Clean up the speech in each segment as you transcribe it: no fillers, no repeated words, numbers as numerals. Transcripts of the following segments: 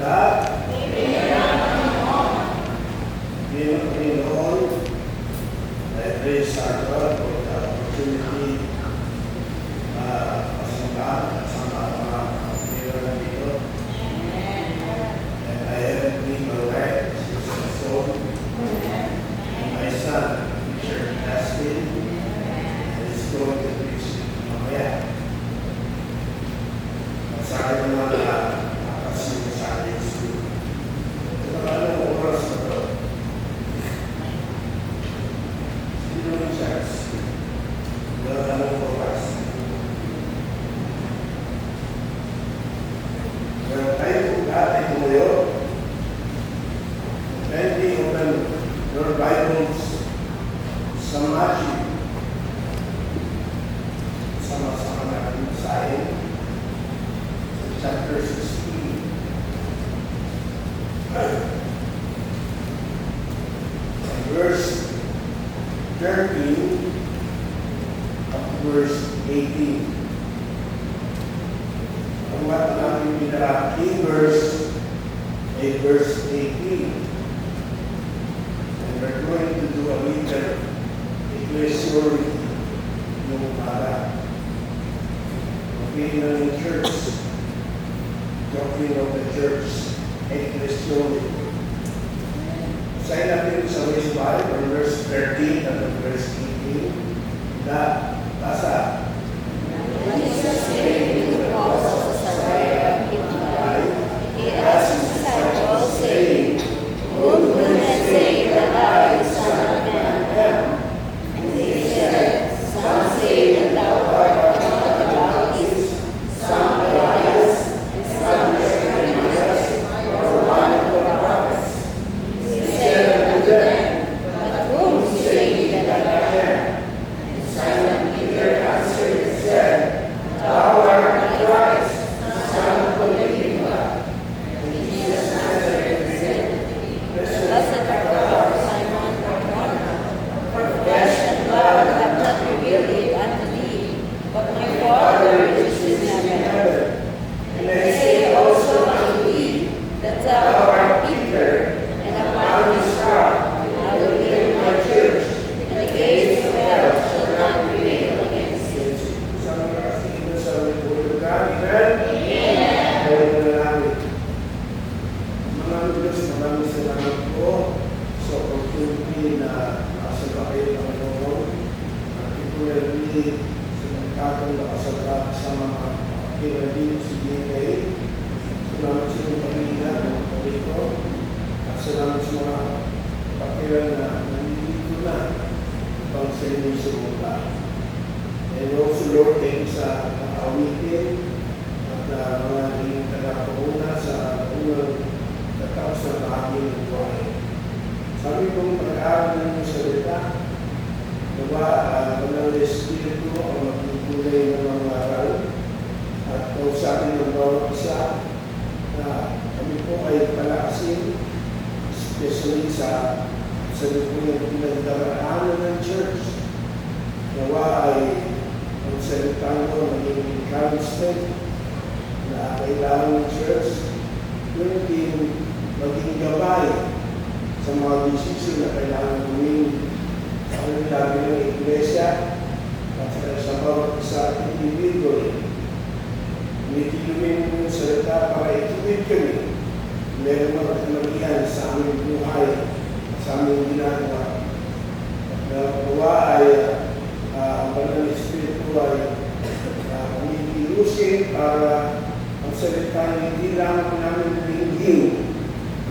lahat. Bilang Panginoon, I praise our God for the opportunity pasundan at sama mga kapatiran dito. And I have been my wife, Susan Soul, and my son, Richard Astin, and he's going to preach mamaya. At sa akin naman nakasino sa akin school. Ito na anong oras na ito? Sino yung chance? Wala anong oras? Well, tayo kung dati tumuyo, kindly open your Bibles sa Matthew. Sama-sama natin basahin sa chapter 16. And verse 13 up to verse 18. Ang mata natin pinaka-key verse ay verse 18. And we're going to do a little ecclesiology yung para opinion in church, doctrine of the church, ecclesiology. Basahin natin sa Wisdom from verse 13 at verse 18 na basa. He asked his disciples, saying, Whom do men say that I, the Son of Man, am? And they said, Some say that thou art John the Baptist, some Elias, and some Jeremiah, or one of the prophets. He said unto them, But whom say ye that I am? And Simon Peter answered and said, Thou art the Christ, the Son of the living God. And Jesus answered and said, Blessed art thou, Simon Bar-Jonah, for flesh and blood have not revealed it unto thee, but my Father which is in heaven. And I say also unto thee, that thou art Peter, and upon this rock I will build my church, and the gates of hell shall not prevail against it. Sama kasih sa Panginoon. Amen. Amen. Kaya na namin. Mga Diyos, maraming salamat po sa opportunity na nakasala kayo ng Panginoon. Particularly sa nagkakang nakasala sa mga kapatid sa DNA. Salamat sa mga pamilya ng kapatid ko. At salamat sa mga kapatid na nandito na upang sa inyo sumula. And also, Lord, thank you sa awitin at mga naging tagapauna sa unang katapos ng aming buhay. Sabi kong pag-aaral ng iyong salita, nawa walang Espiritu ang magtutulay ng mga aral at kausapin ng bawat isa na kami po ay palakasin, especially sa lupong pinagdaraanan ng church. Nawa ay ang salita mo maging encouragement na kailangan ng church, yung maging gabay sa mga desisyon na kailangan gawin sa kanilang ng iglesia at sa bawat isa individual. Umikilumin mo yung salita para ituwid kami. Meron mga kamalian sa aming buhay, sa aming ginagawa. At nawa ay ang Banal na Espiritu ay umikilusin para ang salita hindi lang namin pinigil,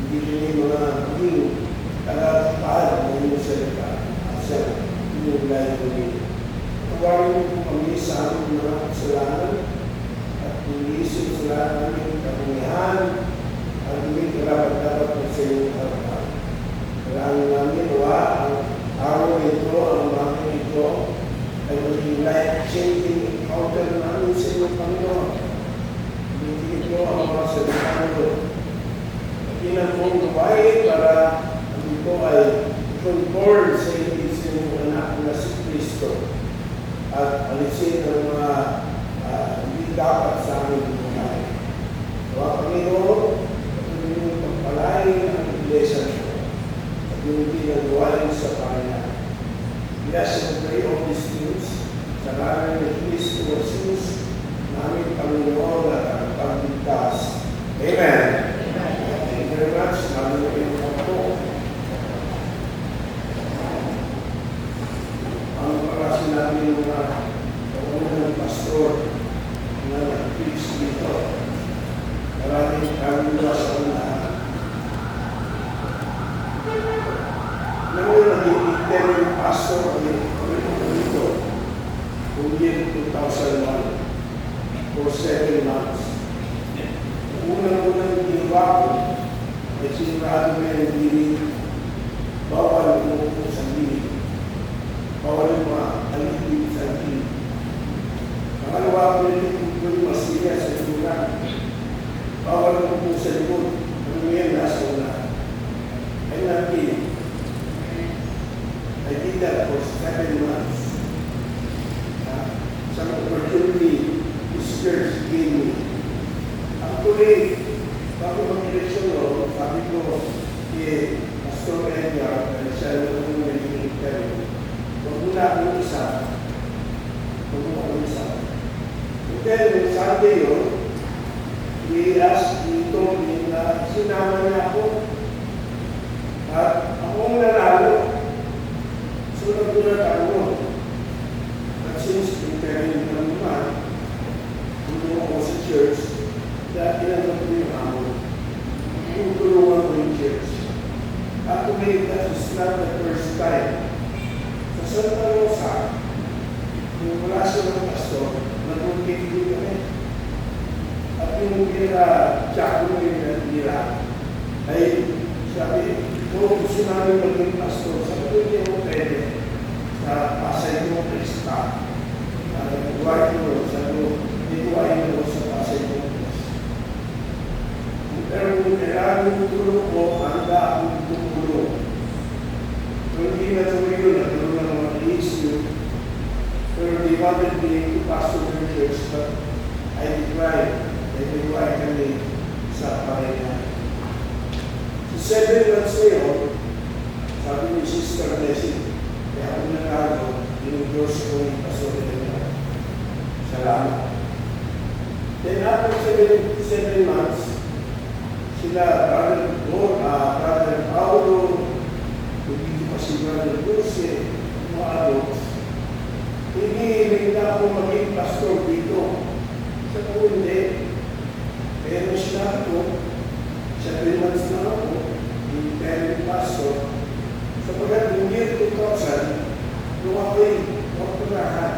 hindi rin mga paging tagapahal ng iyong salita sa iyong layunin. Tawarin mo po kami sa aming mga kasalanan at pulisin sa lahat namin kapungihan at gawin karapat-dapat ng sa iyong harapan. Kailangan namin ang araw ito, ang mga ito, ay maging life-changing encounter namin sa iyong Panginoon. Hindi ito ang mga salita mo. Pagkinan mong gawain para ito ay conform sa iyong anak na si Kristo at alisin ang mga hindi dapat sa aming buhay. So, Panginoon, bless and pray all these things sa ngalan ni Kristo Jesus, naming Panginoon at ang pagligtas. Amen. Thank you very much. Maraming po. Ang parasin namin mga unang pastor na nag-preach dito. Maraming kaluluwa sa unahan. Nung naging interim pastor kami dito, noong year 2001, for 7 months. Unang-unang ginawa ko, ay sinurado na yung dilig, bawal umupo sa dilig, bawal yung mga alipin sa dilig. Pangalawa ko yung masiya sa likuran, bawal umupo sa likod, ano yan nasa una. Ay natin, I did that for 7 months. Some opportunity this church gave me. Actually, bago mag-eleksyon ko, sabi ko, Pastor Edgar, siya yung naging interview. Huwag mo na akong isa. Huwag mo akong isa. And then, Sunday yun, we asked, he told me na sinama niya ako. At akong nanalo. Sunod ko na ako. At since interim naman, hindi ako sa church, dahil tinanong ko yung amo. Tutulungan ko yung church. Actually, that is not the first time. Sa Santa Rosa, yung wala siya ng pastor, nag-umpit din kami. At yung Jack mo yung nila, ay sabi, kung gusto namin maging pastor, sabi ko hindi mo pwede sa Pasay mo Krista. Buhay ko, sabi ko, hindi ko ay nalo sa Pasay mo Krista. Pero kung kailangan yung tulong ko, handa akong tumulong. Kung hindi na tuloy yun, nagkaroon ng mga issue. Pero they wanted me to pastor the church, but I declined. I declined kami sa Panginoon. So 7 months ngayon, sabi ni Sister Leslie, kaya ako nagkagawa, in-endorse ko yung pastor nila. Salamat. Then after 7 months, sila, Brother Paulo, dito pa si Brother Dulce, mga adults, hinihiling na ako maging pastor dito. Sa kundi, pero siya ako, 7 months na ako, yung interim pastor, sapagkat yung year 2000, nung ako'y magpurahan,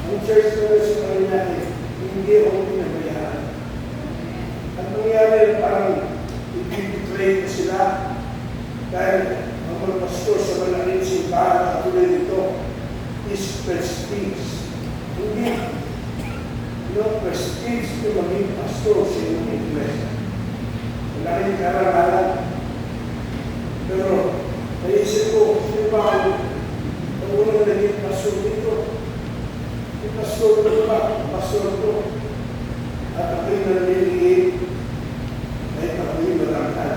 ang church na sa Panginoon, hindi ako pinabayaan. At nangyari parang i-betray ko sila dahil ang mga pastor sa malaking simbahan at tuloy nito is prestige. Hindi. No prestige na maging pastor sa inyong iglesia. Malaking karangalan. Pero naisip ko, sino ba ako ang unang naging pastor dito? Yung pastor ko ba? Pastor ko. At ako'y naliliit ay ako'y matangkad.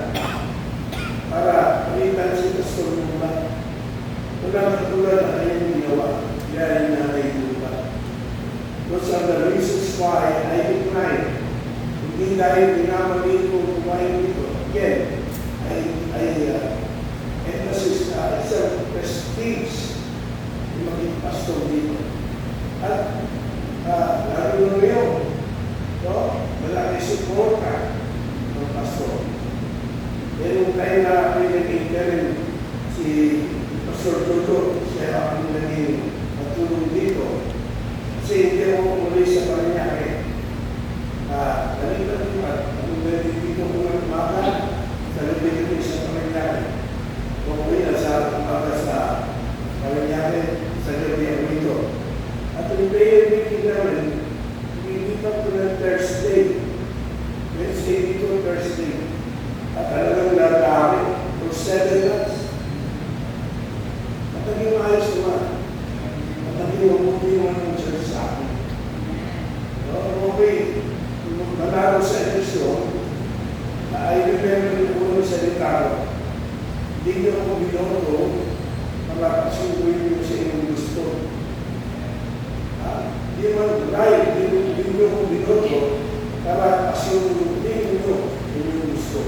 Para palitan si pastor mo ba? Walang katulad na kayong ginawa. Kaya na kayo ba? Those are the reasons why I decline. Hindi dahil dinamagin ko kumain dito. Again, emphasis na isang prestige yung maging pastor dito. At lalo na yun, malaki suporta ng pastor. Then, tayo na ako'y nag-interim si Pastor Toto, siya ang naging matulong dito. Kasi hindi ako muli sa Paranaque. Ganito naman, kung dito ko ng umaga, sa lubig ko sa Paranaque. Kung uwi na sa umaga sa Paranaque, sa gabi ang dito. At yung prayer meeting namin, hindi pa ko ng Thursday. Wednesday dito, Thursday. At talagang lalaki for 7 months. At naging maayos naman. At naging mabuti naman ng church sa akin. Okay, kung nanalo sa edisyon, I remember yung unang salita ko. Hindi niyo ako binoto na para pasubuin mo sa inyong gusto. Di man right, di mo kong binoto para pasubuin mo inyong gusto.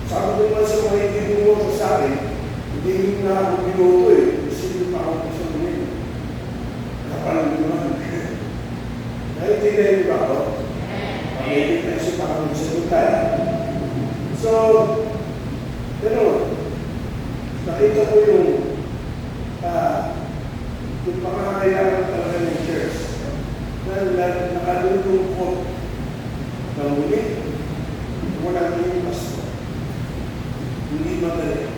Sabi ko naman sa mga hindi binoto sa akin, hindi na ako binoto Gusto pa ako pasubuin. Kapalang naman. Naintindihan niyo ba ako? Pag-ibig na siya pa kami sa lutan. So, nakita ko yung pangangailangan talaga ng church na nakalulungkot na muli walang yung pastor. Hindi madali.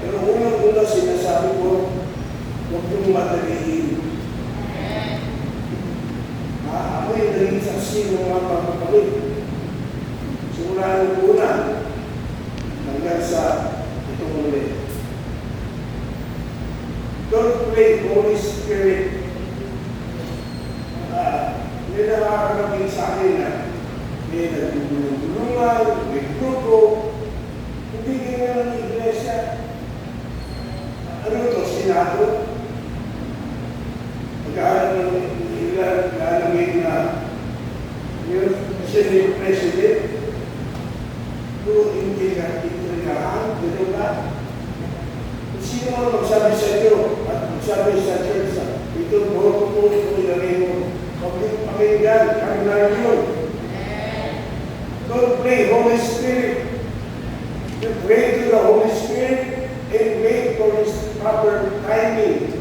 Pero unang-una sinasabi ko, huwag yung madaliin. Ako yung naging saksi ng mga pagpapalit. Simula ng una hanggang sa itong muli. Don't play Holy Spirit. May nakakarating sa akin na may nagtulungan, may grupo. Hindi ganyan ang iglesia. Ano ito? Senado? Mag-aaral ng ilalagay na yung Senate President. Kung hindi ka itinirahan, gano'n ba? Sino mo magsabi sa iyo at magsabi sa church ito boto po ito ilagay mo. Huwag yung pakinggan, kanilang yun. Don't pray Holy Spirit. You pray to the Holy Spirit and wait for His proper timing.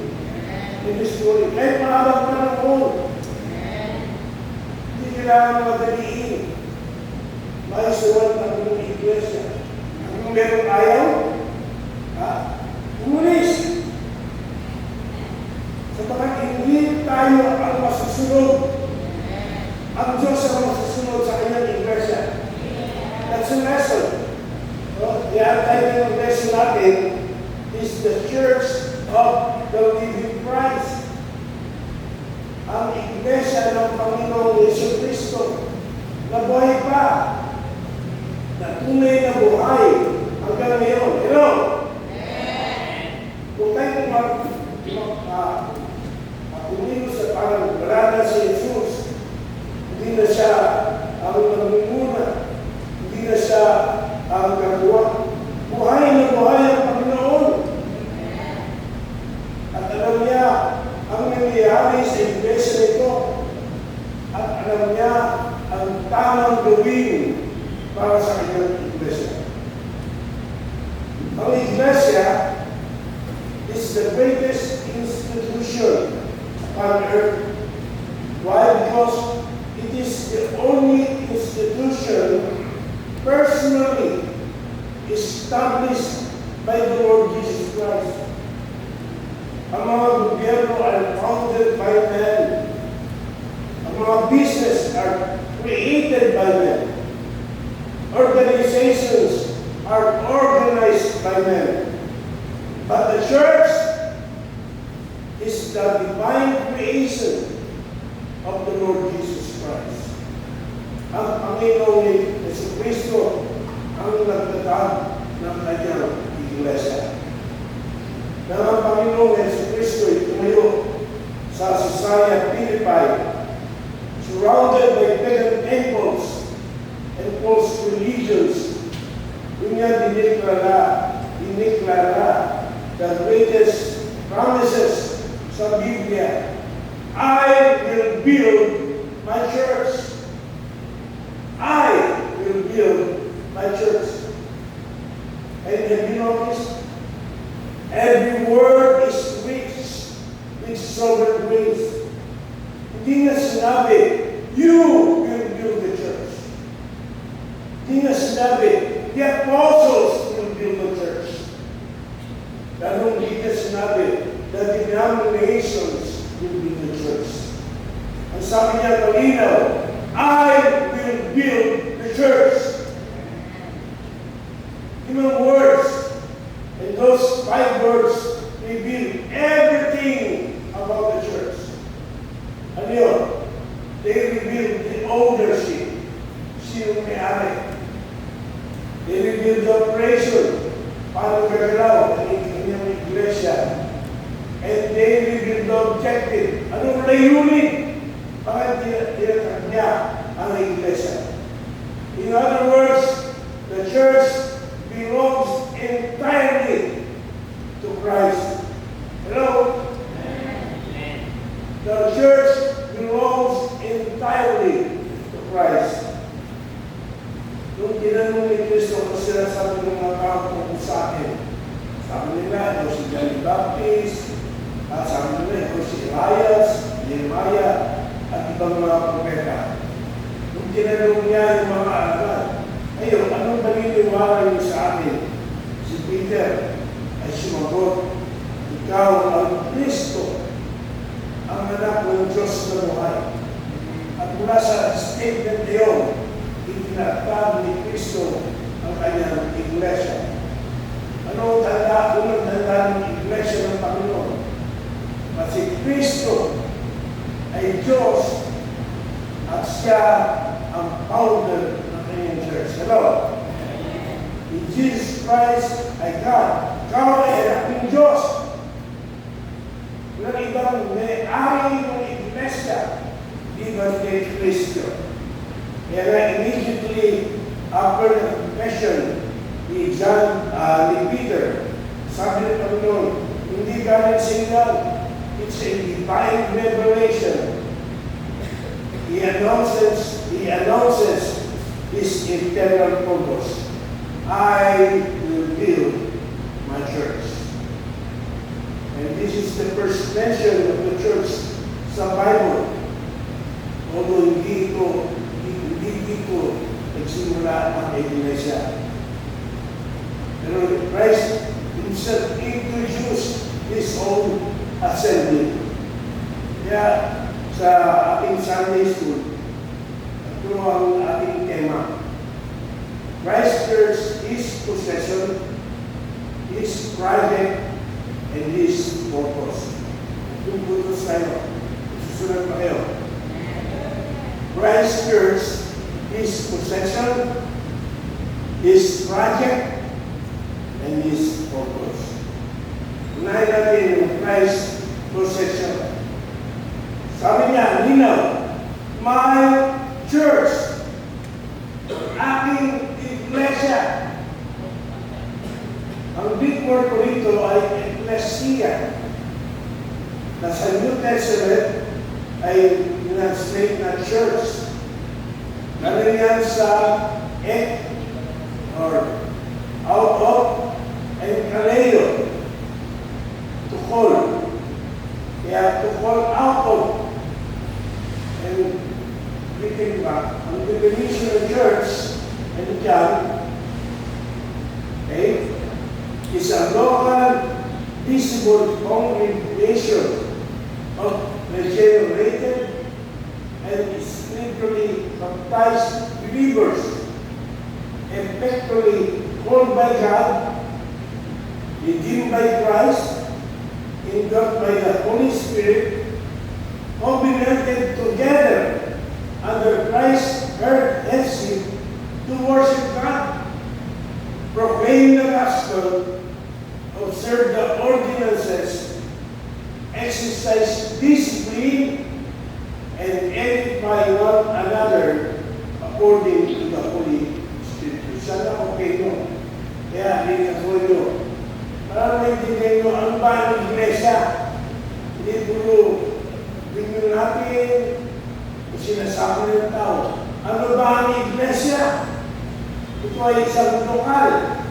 In this story, kahit mahabang panahon, hindi kailangan madaliin. Maisuwan ang mga iglesia. Kung merong ayaw, umulis. Sapagat hindi tayo ang masusunod. Ang Diyos ang masusunod sa kanyang iglesia. That's a lesson. The title ng lesson natin is the Church of the Living Christ. Ang iglesia ng Panginoong Yesu Cristo na buhay pa, na tunay na buhay hanggang ngayon. Hello? Kung tayo umino sa parang wala na si Jesus, hindi na siya ang nangunguna, hindi na siya ang kagawa. Buhay na buhay ang Panginoon. At alam niya ang nangyayari sa iglesia nito. At alam niya ang tamang gawin para sa kanyang iglesia. Ang iglesia is the greatest institution on earth. Why? Because it is the only institution personally established by the Lord Jesus Christ. Ang mga gobyerno are founded by men. Ang mga business are created by men. Organizations are organized by men. But the church is the divine creation of the Lord Jesus Christ. Ang Panginoong Yesu Cristo ang nagtatag ng kanyang iglesia. Na ang Panginoong Yesu Cristo ay tumayo sa Caesarea Philippi, surrounded by pagan temples and false religions. Doon niya diniklara the greatest promises sa Biblia. I will build my church. I will build my church. And have you noticed? Every word is rich with sovereign grace. Hindi na sinabi, you will build the church. Hindi na sinabi, the apostles will build the church. Ganun hindi na sinabi, the denominations will build the church. Ang sabi niya kalinaw, I will build the church. Limang words, and those 5 words reveal everything about the church. Ano yun? They reveal the ownership. Sino may-ari? They reveal the operation. Paano gagalaw ang inyong iglesia? iglesia. And they revealed the objective. Anong layunin? Bakit tinatag niya ang iglesia? In other words, the church belongs entirely to Christ. Hello? The church belongs entirely to Christ. Nung tinanong ni Kristo kung sila sabi ng mga tao tungkol sa akin, sabi nila, ito si John the Baptist, at sabi nila, ito si Elias, Jeremiah, at ibang mga propeta. Nung tinanong niya yung mga alagad, ayun, anong paniniwala niyo sa akin? Si Peter ay sumagot, ikaw ang Kristo, ang anak ng Diyos na buhay. At mula sa statement na yun, itinatag ni Kristo ang kanyang iglesia. Ano tanda? Unang tanda ng iglesia ng Panginoon. At si Kristo ay Diyos at siya ang founder ng kanyang church. Hello? In Jesus Christ ay God. Ikaw ay anak ng Diyos. Walang ibang may-ari ng iglesia given kay Kristo. Kaya na immediately after the confession ni Peter, sabi ng Panginoon, hindi galing signal, it's a divine revelation. He announces his eternal purpose. I will build my church. And this is the first mention of the church sa Bible. Although hindi ito nagsimula ang iglesia. Pero Christ himself introduced his own assembly. Kaya sa ating Sunday school, ito ang ating tema. Christ Church, His possession, His project, and His purpose. Yung putos tayo. Susunod pa kayo. Christ Church, His possession, His project, and His purpose. Unahin natin yung Christ possession. Sabi niya, linaw, my church, aking iglesia. Ang big word ko rito ay ecclesia. Na sa New Testament ay translate na church. Galing yan sa ek or out of and kaleo. To call. Kaya to call out of. And written back, ang definition of church, and dyan, okay, is a local, visible congregation of regenerated and spiritually baptized believers, effectively called by God, redeemed by Christ, indwelt by the Holy Spirit, covenanted together under Christ's headship to worship God, proclaim the gospel, observe the ordinances, exercise discipline, and edify one another according to the Holy Scripture. Sana okay no? Kaya hindi ako nyo. Para maintindihan nyo, ano ba ang iglesia? Hindi puro tingnan natin kung sinasabi ng tao. Ano ba ang iglesia? Ito ay isang lokal.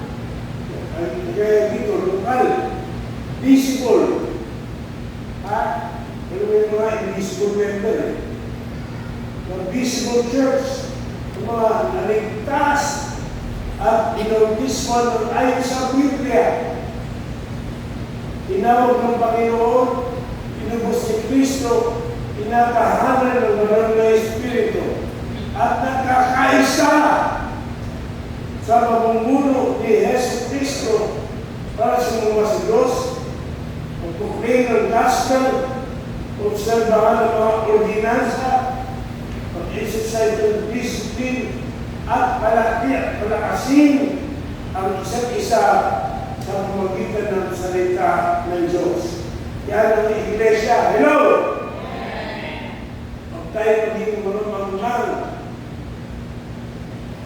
Kaya dito, lokal. Visible. Ha? Pero may mga invisible member. The visible church. Yung mga naligtas at inautisman ng ayon sa Biblia. Tinawag ng Panginoon, inubos ni Kristo, inatahanan ng banal na Espiritu, at nagkakaisa sa pamumuno ni Yesu Kristo para sa mga Diyos, pagpuklaim ng gospel, obserbahan ng mga ordinansa, pag-exercise ng discipline, at palakasin ang isa't isa sa pamagitan ng salita ng Diyos. Yan ang iglesia. Hello! Huwag tayo maging marunong lang.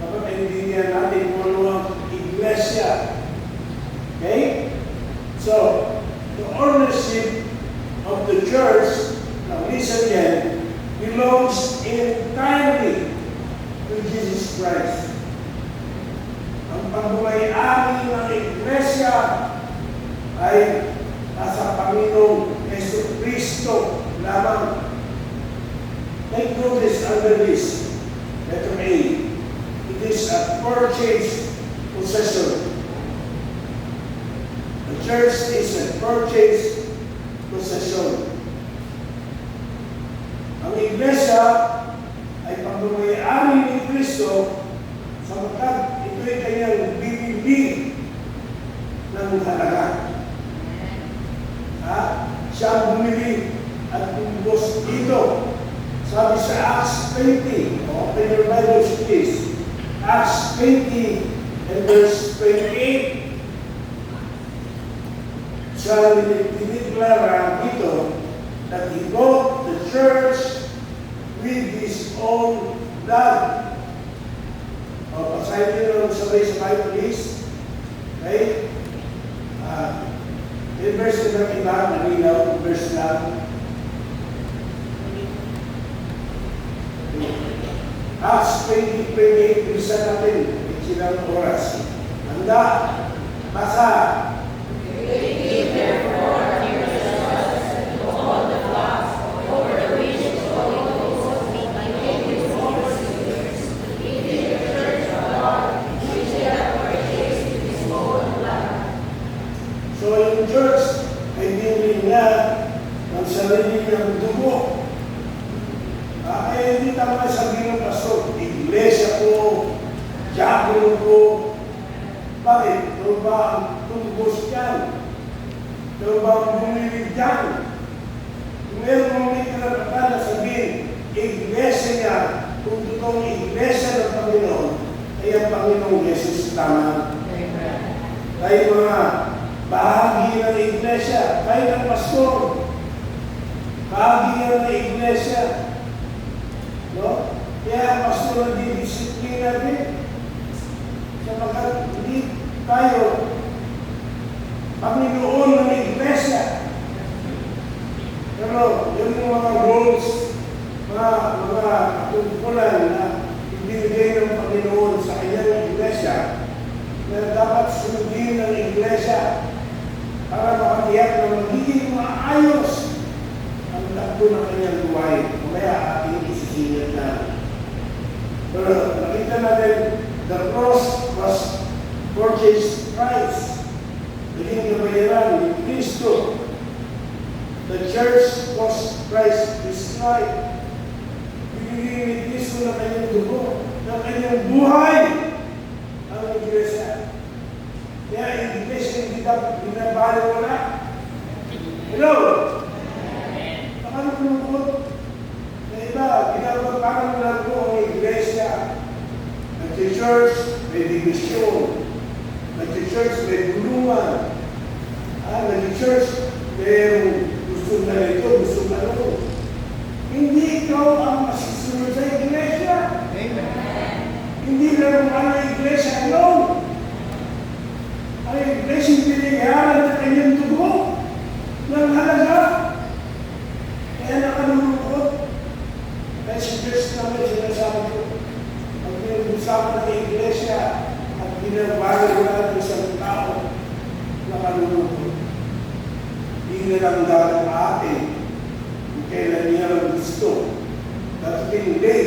Dapat maintindihan natin kung ano ang iglesia. Okay? So, the ownership of the church, now listen again, belongs entirely to Jesus Christ. Ang pagbuhay-ari ng iglesia ay nasa Panginoong Jesucristo lamang. Take notice under this, letter A. It is a purchased possession. The church is a purchased possession. Ang iglesia ay pagbuhay-ari ni Kristo sapagkat ito'y kanyang bibili ng halaga. Siya ang bumili at bumubos dito. Sabi sa Acts 20, open your Bibles please. Acts 20 and verse 28. Siya dinideklara dito that he bought the church with his own blood. Pasahin nyo lang sabay sa Bible please. Okay? Yung verse na iba, nalinaw, verse lang. Acts 20:28, bilisan natin. Ilang oras. Handa. Basa. So yung church ay binili niya ng sarili niyang dugo. Kaya hindi tama sabihin ng pastor, iglesia ko, diakono ko. Bakit? Ito ba ang tubos yan? Ito ba ang bumili dyan? Kung meron mong may karapatan na sabihin, iglesia niya, kung totoong iglesia ng Panginoon, ay ang Panginoong Jesus tama. Tayo mga bahagi ng iglesia, tayo ng pastor, bahagi ng iglesia. No? Kaya ang pastor ang didisiplina din. Sapagkat hindi tayo Panginoon ng iglesia. Pero yung mga rules, mga tungkulan na ibinigay ng Panginoon sa kanyang iglesia na dapat sunodin ng iglesia para makatiyak na magiging maayos ang takbo ng kanyang buhay. Kaya ating isisingit na. Pero nakita natin, the cross was purchased price. Naging nabayaran ni Kristo. The church was Christ destroyed. Binigay ni Kristo na kanyang dugo, na kanyang buhay ang iglesia. Kaya ang iglesia hindi dapat binabalo wala. Hello? Paano kumukot? Na iba, ginagawa parang lago ang iglesia. Nag-church, may division. Nag-church, may bulungan. Nag-church, may gusto na ito, gusto na ito. Hindi ikaw ang masusunod sa iglesia. Amen. Hindi lang ang iglesia alone. Ang iglesia pinayaran na kanyang dugo ng halaga. Kaya nakalulungkot. Kaya si Diyos namin sinasabi ko, pag pinag-usapan ng iglesia at binabago natin isang tao, nakalulungkot. Hindi na lang dahil atin kung kailan niya lang gusto. At hindi.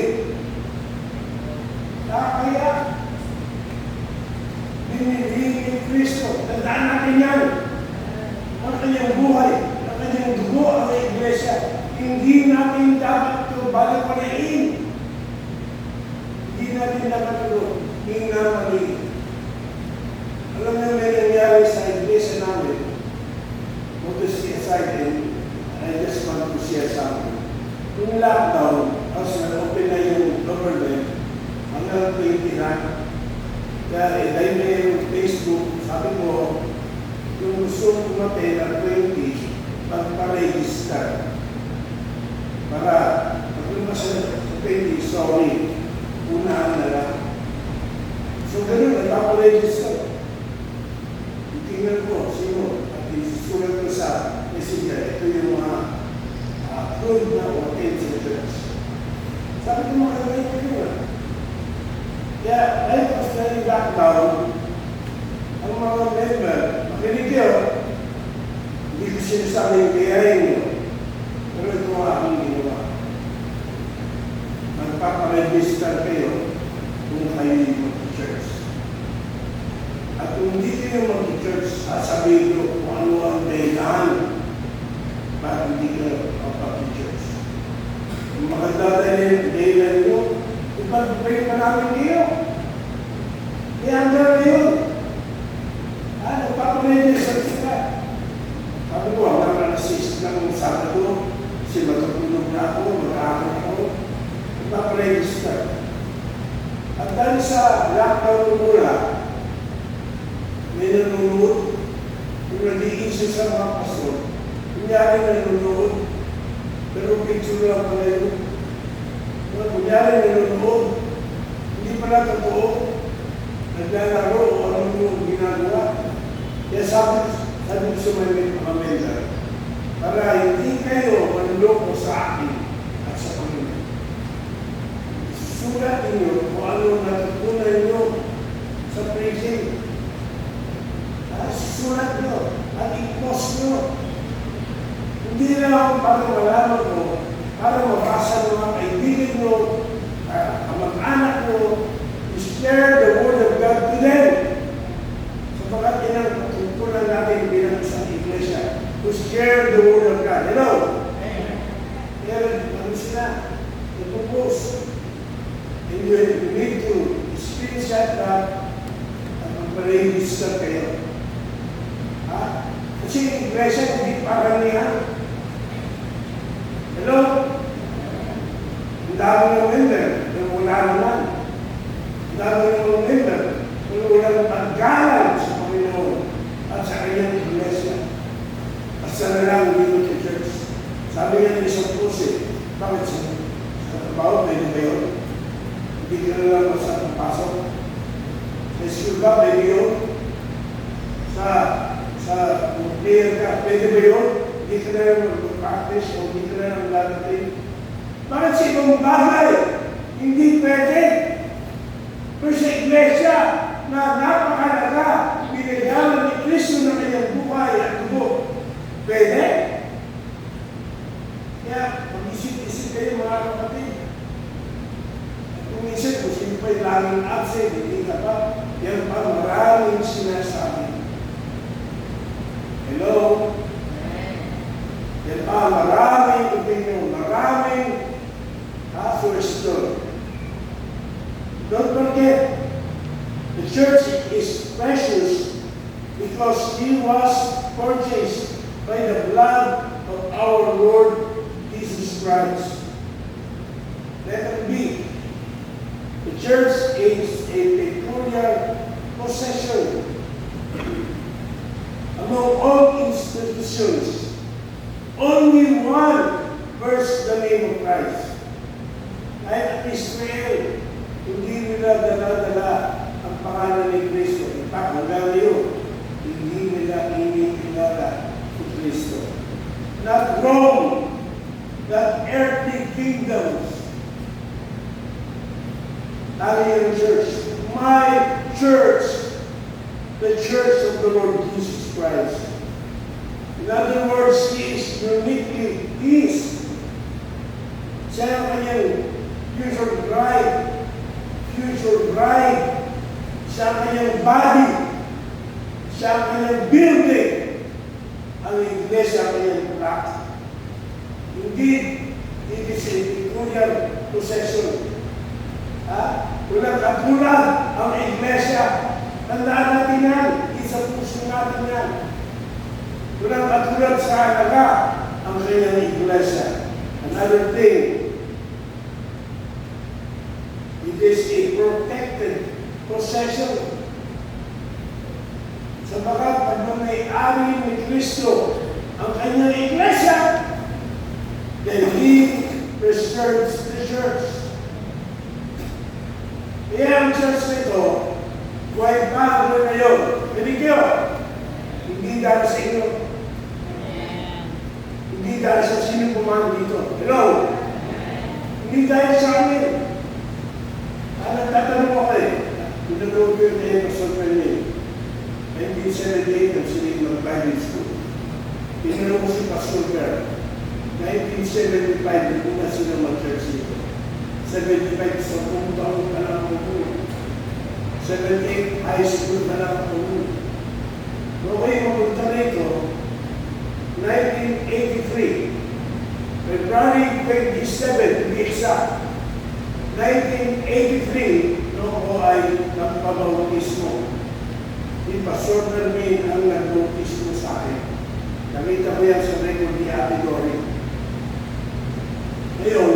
Kaya binili ni Kristo. Tandaan natin yan. Ang kanyang buhay, ang kanyang dugo ang iglesia. Hindi natin dapat ito balik-baliin. Hindi natin dapat ito hinamali. Alam niyo may nangyari sa iglesia namin. Want to see aside and I just want to share something. Yung lockdown, as na-open na yung government, hanggang 29, kaya dahil may Facebook, sabi ko, yung gusto mong pumatay na 20, magpa-register. Para, pag lumasa sa 20, sorry, unahan na lang. So, ganun, nagpapa-register. Tingnan ko, sino, at isusulat ko sa messenger, ito yung mga approved na umattend sa church. Sabi ko mga kaibigan ko yun. Kaya, dahil pas na yung lockdown, ang mga member, makinig yun, hindi ko sinasabi yung kayahin nyo. Pero ito ang aking ginawa. Magpaparegister kayo kung kayo yung mag-church. At kung hindi kayo mag-church, sasabihin ko kung ano ang dahilan para hindi kayo mag-church. Kung maganda dahilan nyo, ipag-pray pa namin kayo. I-under yun. Nagpaparegister sila. Sabi ko, hanggang alas 6 ng Sabado, kasi matutulog na ako, mag-aaral ako, nagpaparegister. At dahil sa lockdown mula, may nanonood, kung nag-iisip sa mga pastor, kunyari nanonood, pero picture lang pala yun. Kunyari nanonood, hindi pala totoo, naglalaro o ano yung ginagawa. Kaya sabi ko sa mga member, para hindi kayo manloko sa akin at sa Panginoon. Sulat ninyo kung ano natutunan nyo sa preaching. Sulat nyo at i-post nyo. Hindi lang para malaman mo, para mabasa ng mga kaibigan nyo, ang mag-anak nyo, to share the Word of God to them. Sapagat yan ang pagkukulan natin bilang isang iglesia, to share the Word of God. Hello? Kaya ano sila? Ito-post. And you need to screenshot that at magpa-register kayo. Kasi yung iglesia, hindi paramihan. Hello? Ang dami ng member, yung wala naman. Ang dami ng member, yung walang paggalang sa Panginoon at sa kanyang iglesia. Basta na lang dito sa church. Sabi niya ng isang puso, bakit sa trabaho, pwede ba yun? Hindi ka na lang basta pasok. Sa school ba, pwede yun? Sa player ka, pwede ba yun? Hindi ka na lang mag-practice o hindi ka na lang lalating. Bakit sa ibang bagay? Hindi pwede. Pero sa iglesia na napakalaga, binigyan ni Kristo na kanyang buhay at dugo. Pwede? Kaya, mag-isip-isip kayo mga kapatid. At kung isip, kung sino pa'y laging absent, hindi ka pa, yan pa maraming sinasabi. Hello? Yan pa, maraming opinion, maraming question. Don't forget, the church is precious because he was purchased by the blood of our Lord Jesus Christ. Let it be. The church is a peculiar possession among all institutions. Only one bears the name of Christ. At Israel, hindi nila dala-dala ang pangalan ni Kristo. In fact, hanggang ngayon, hindi nila inikilala si Kristo. Not Rome, not earthly kingdoms. Alien church, my church, the church of the Lord Jesus Christ. In other words, He is uniquely His. Siya ang kanyang future bride, siya ang kanyang body, siya ang kanyang building, ang iglesia ang kanyang rock. Indeed, it is a peculiar possession. Walang katulad ang iglesia. Tandaan natin yan, isa puso natin yan. Walang katulad sa halaga ang kanyang iglesia. Another thing, it is a protected possession. Sabagat pag may may-ari ni Kristo ang kanyang iglesia, then He preserves the church. Kaya ang church nito, buhay pa hanggang ngayon. Pinigyo, hindi dahil sa inyo. Hindi dahil sa sino pumahan dito. Hello? Hindi dahil sa amin. Nagtatanong ako pinag-over na Pastor Fermin. 1978, ang sinig mag-Bible school. Pinanong ko si Pastor Fer. 1975, nagpunta sila mag-church dito. 75, sa buong taon ka lang ako po. 78, high school ka lang ako po. Okay, mapunta na ito. 1983, February 27, to be exact. 1983, noong ako ay nagpabautismo. Di Pastor Fermin ang nagbautismo sa akin. Nakita ko yan sa record ni Ate Dory. Ngayon,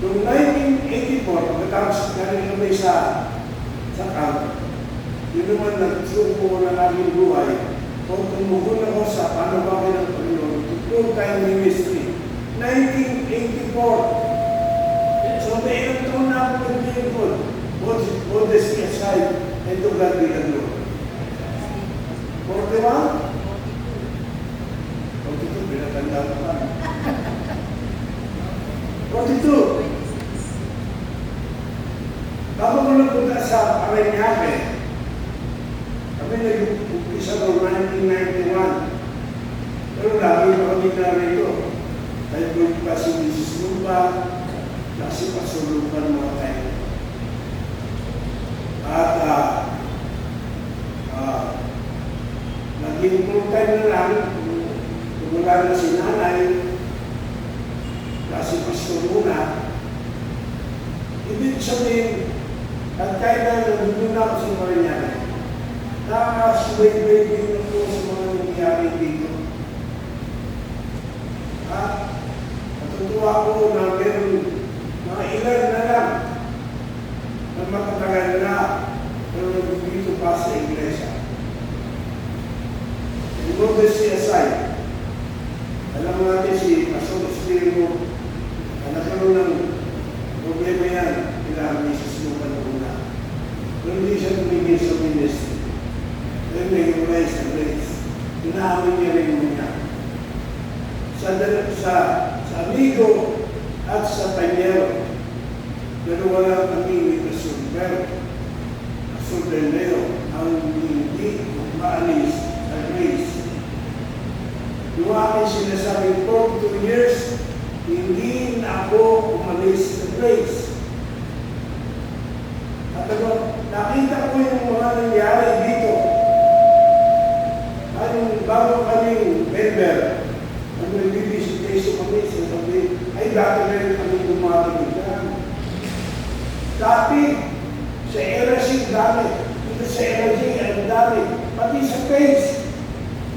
noong 1984, pagkatapos galing kami sa camp, yun naman nagsuko ng aming buhay, kung tumugon ako sa panabagay ng Panginoon, full-time ministry. 1984, so may ilang taon na ako nag-lingkod. Modesty aside, and to God be the glory. 41? 42, pinatanda ko pa. 42. Tapos ko nagpunta sa Parañaque, kami nag-umpisa noong 1991. Pero lagi pa kami na rito. Dahil kung pa si Mrs. Lumba, kasi pasulupan mga tayo. At naging full time na lang, tumula na si nanay, kasi pastor muna. Ibig sabihin, at kahit na nandun na ako sa Parañaque, nakasuway-way din ako sa mga nangyayari dito. Natutuwa ko na meron mga ilan na lang na matatagal na pero nagpipito pa sa iglesia. And modesty aside, alam mo natin si Pastor Espiritu na nagkaroon ng problema yan kailangan ni Jesus mo panuna. Pero hindi siya tumigil sa ministry. Then may rise and grace. Inaawin niya rin muna. Sa amigo at sa panyero, dalawa lang kami ni Pastor Pero. Pastor Beneo ang hindi maalis sa grace. Yung aking sinasabing 42 years, hindi na ako umalis sa grace. At nakita ko yung mga nangyari dito. Anong bago kaming member, ang nag-visitation kami sa sabi, ay dati na rin kami gumagamit yan. Dati, sa LSC dami, dito sa LSC ang dami, pati sa face,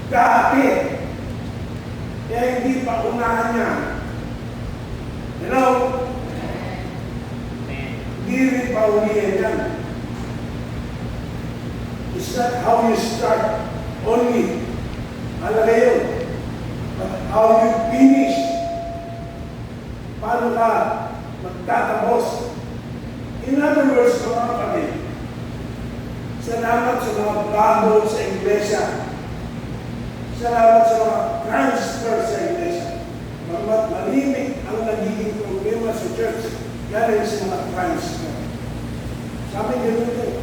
dati. Kaya hindi pa unahan niya. Hello? Hindi rin pa ulihan yan. It's not how you start only. Alaga yun. But how you finish. Paano ka magtatapos? In other words, mga kapatid, salamat sa mga bago sa iglesia. Salamat sa mga transfer sa iglesia. Bagamat malimit ang nagiging problema sa church, galing sa mga transfer. Sabi gano'n din.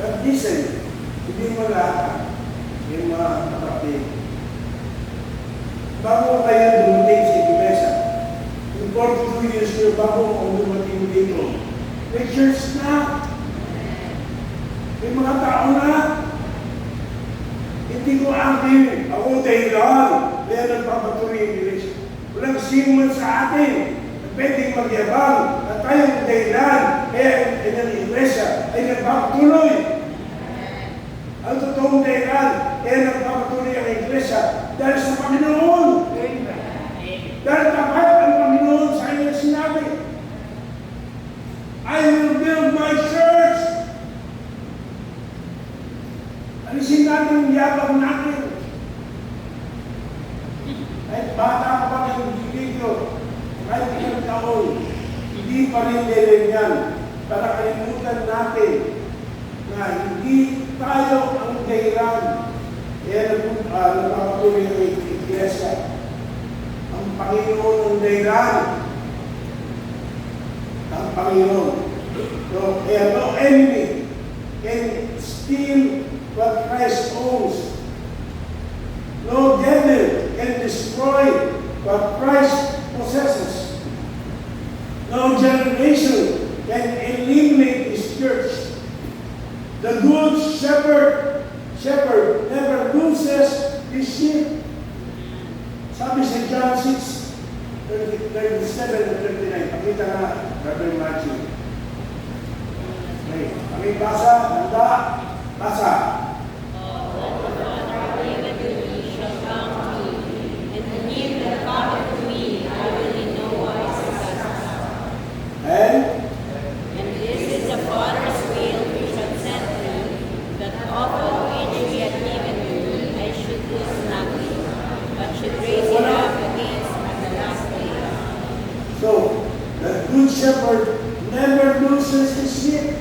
But listen, hindi mo lahat yung mga kapatid. Bago kayo dumating sa iglesia, in 42 years na bago ako dumating dito, may church na. May mga tao na. Hindi ko akin. Ako dahilan. Kaya nagpapatuloy yung iglesia. Walang sinuman sa atin na pwedeng magyabang at tayong dahilan. Kaya ang iglesia ay nagpapatuloy. Ang totoong dahilan, kaya nagpapatuloy ang iglesia dahil sa Panginoon. Dahil tapat ang Panginoon sa kanyang sinabi. I will build my church. Alisin natin yung taon, hindi pa rin yan para kalimutan natin na hindi tayo ang dahilan. Kaya nagpapatuloy ng iglesia. Ang Panginoon ang dahilan. Ang Panginoon. So, kaya no enemy can steal what Christ owns. No devil can destroy what Christ possesses. No generation can eliminate His church. The good shepherd never loses his sheep. Sabi sa John 6:37-39. Pakita na, Brother Matthew. Okay. Kami basa, handa, basa. And this is the Father's will which had sent me, that of all which He had given me, I should lose nothing, but should raise it up against at the last day. so, the good shepherd never loses his sheep.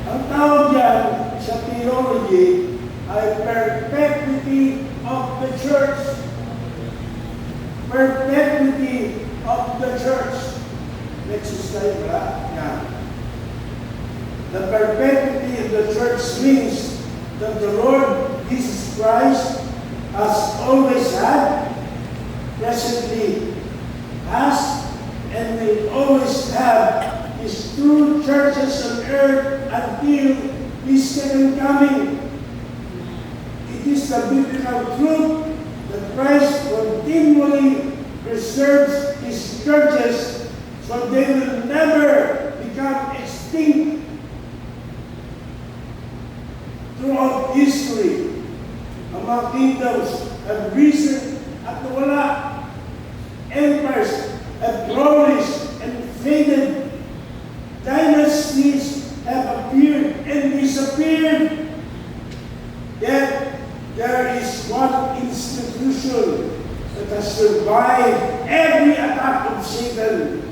Ang tawag yan sa theology ay perpetuity of the church. Perpetuity of the church. Next slide, right? Yeah. The perpetuity of the church means that the Lord Jesus Christ has always had, presently has, and will always have His true churches on earth until His second coming. It is the biblical truth that Christ continually preserves His churches so they will never become extinct. Throughout history, among kingdoms have risen at wala. Empires have flourished and faded. Dynasties have appeared and disappeared. Yet there is one institution that has survived every attack of Satan,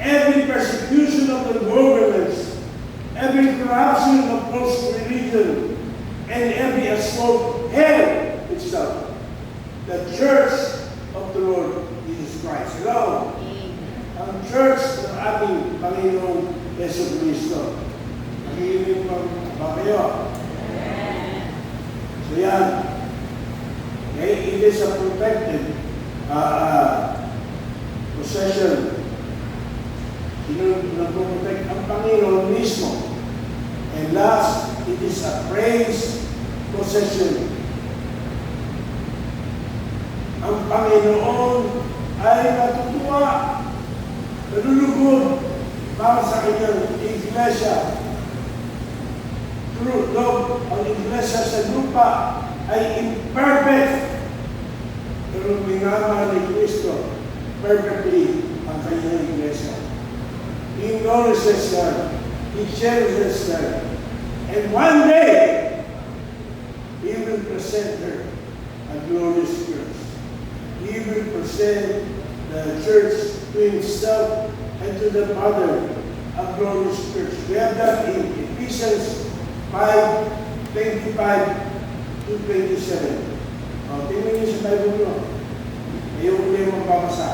every persecution of the governments, every corruption of false religion, and every assault of hell itself. The Church of the Lord Jesus Christ. Hello? Ang Church ng ating Panginoong Yesu Cristo. Nakikinig ba kayo? So yan. Okay, it is a protected possession. Nagpo-protect ang Panginoon mismo. And last, it is a praise possession. Ang Panginoon ay natutuwa, nalulugod para sa kanyang iglesia. True, though ang iglesia sa lupa ay imperfect, pero minamahal ni Kristo perfectly ang kanyang iglesia. He nourishes her, He cherishes her, and one day, He will present her a glorious church. He will present the church to Himself and to the Father, a glorious church. We have that in Ephesians 5:25 to 27. Tingnan niyo sa Bible nyo. Ayaw ko yung magbabasa.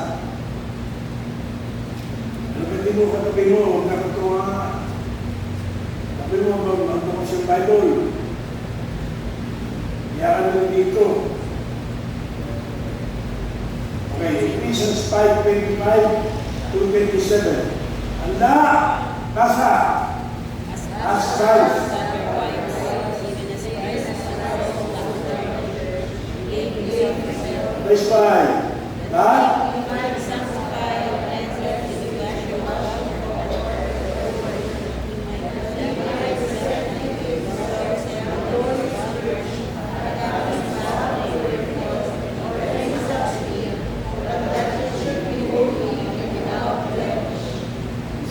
Pwede mo katabi mo, huwag na katuwa. Tabi mo, magbukas sa Bible. Iyakan mo dito. Okay, Ephesians 5:25 to 27. Handa! Basa! As Christ. Verse 5. God?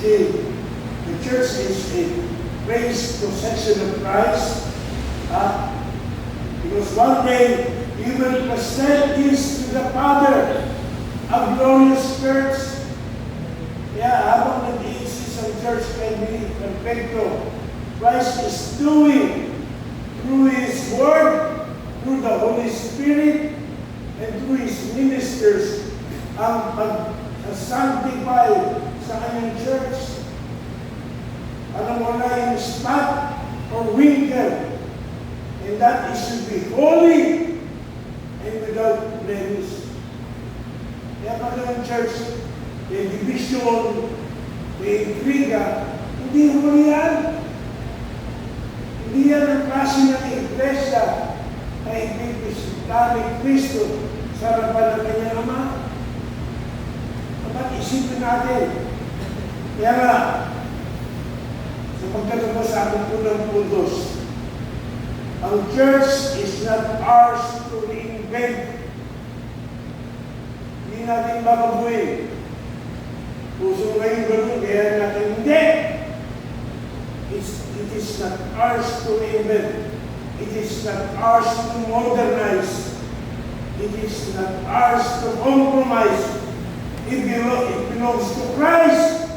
See, the church is a praise possession of Christ. Because one day He will present this to the Father, a glorious church, church can be perfecto. Christ is doing through His Word, through the Holy Spirit, and through His ministers ang pag-sanctify sa kanyang church. Alam mo na yung spot or wrinkle, and that it should be holy and without blemish. Kaya pag ang church, may division, may intriga, hindi huli yan. Hindi yan ang klase ng iglesia na ipipista ni Kristo sa harapan ng kanyang Ama. Dapat isipin natin. Kaya nga, sa pagkatapos sa ating unang puntos, ang church is not ours to reinvent. Hindi natin babaguhin. Puso ngayon ganun, kaya natin hindi. It is not ours to reinvent. It is not ours to modernize. It is not ours to compromise. It belongs to Christ.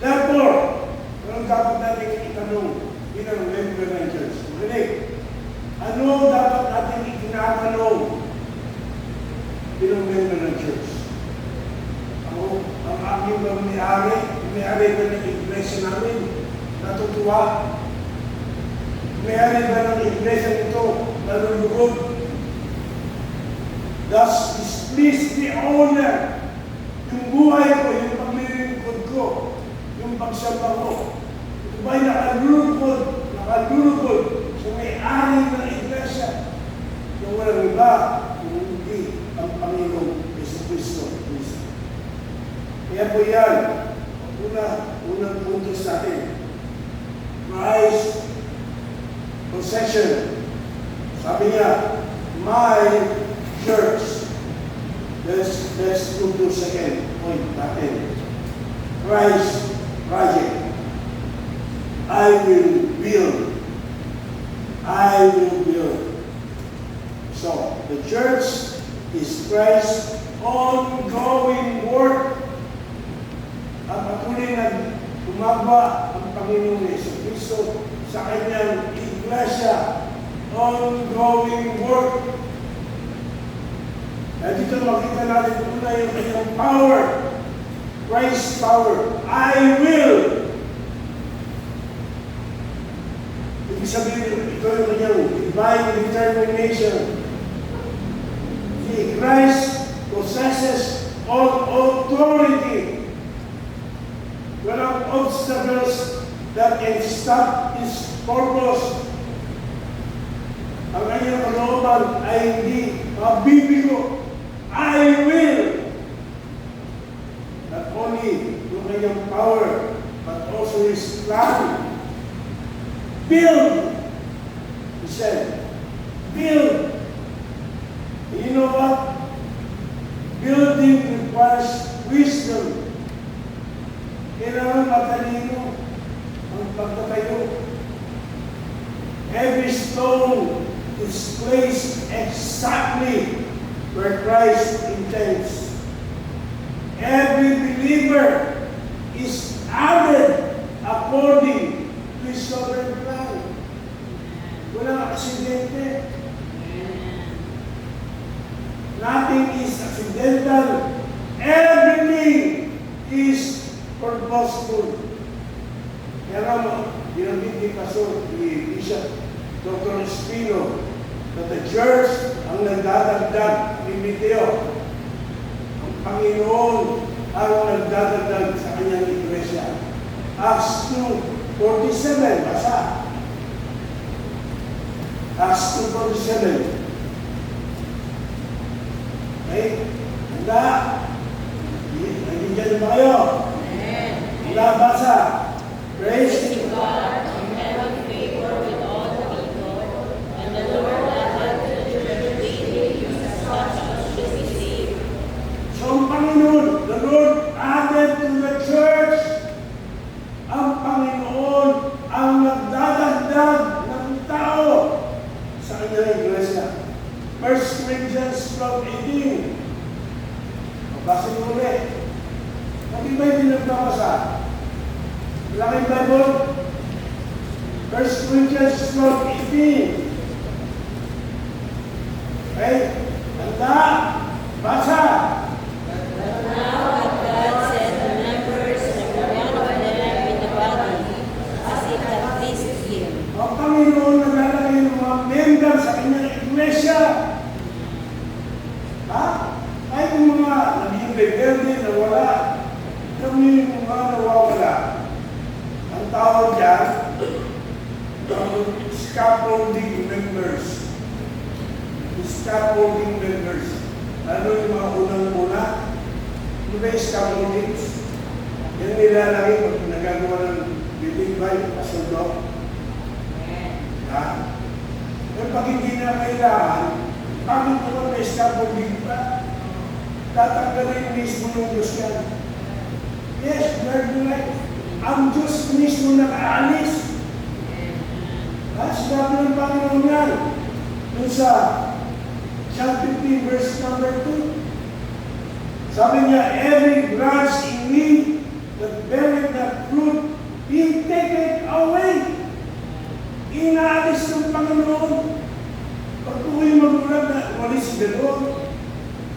Therefore, anong dapat natin itanong bilang member ng church? Ano dapat natin itinatanong bilang member ng church? Ang aming may-ari ba ng iglesia namin? Natutuwa? May-ari ba ng iglesia nito? Nalulugod? Thus, displease the owner. Yung buhay ko, yung paglilingkod ko, yung pagsamba ko, ito ba'y nakalulugod sa may-ari ng iglesia? Yung walang iba, yung hindi ang Panginoong Jesucristo. Kaya po yan, unang punto sa atin. Christ possession. Sabi niya, my church. Let's go to second point natin. Christ project. I will build. So, the church is Christ's ongoing work. At patuloy na gumagawa ang Panginoong Jesucristo sa kanyang iglesia. Ongoing work. At dito makita natin muna yung kanyang power. Christ's power. I will. Ibig sabihin, ito yung kanyang divine determination. Christ possesses all authority. Walang obstacles that can stop His purpose. Ang kanyang kalooban ay hindi mabibigo. I will. Not only yung kanyang power, but also His plan. Build. He said, build. And you know what? Building requires wisdom. Kailangan matalino ang pagtatayo. Every stone is placed exactly where Christ intends. Every believer is added according to His sovereign plan. Walang aksidente. Nothing is accidental. Everything is purposeful. Kaya nga, binanggit ni Pastor, ni Bishop Dr. Espino, na the church ang nagdadagdag ni Mateo. Ang Panginoon ang nagdadagdag sa kanyang iglesia. Acts 2:47, basa. Acts 2:47. Okay? Handa? Nandiyan ba kayo? Handa, basa. Praise God and have favor with all the people, and the Lord added to the church daily such as should be saved. So ang Panginoon, the Lord added to the church. Ang Panginoon ang nagdadagdag ng tao sa kanyang iglesia. 1 Corinthians 12:18. Mabasin mo ulit. Ang iba hindi nagbabasa. Wala kayong Bible? 1 Corinthians 12:18. Okay? Handa! Basa! Now hath God set the members, every one of them, in the body, as it hath pleased him. Ang Panginoon naglalagay ng mga member sa kanyang iglesia. Ha? Ay yung mga naging rebelde na wala. Kami yung mga nawawala. Ang tawag dyan, ang scaffolding members. Scaffolding members. Ano yung mga unang-una? Ano ba yung scaffolding? Yan nilalagay pag nagagawa ng building by pasuldo. Ha? Pero pag hindi na kailangan, bakit naman may scaffolding pa? Tatanggalin mismo ng Diyos yan. Yes, Lord, right. Ang Diyos mismo nakaalis. Sinabi ng Panginoon yan. Doon sa John 15 verse number 2. Sabi niya, every branch in me that beareth not fruit, He taketh away. Inaalis ng Panginoon. Pag tukoy magulang na umalis si Lord,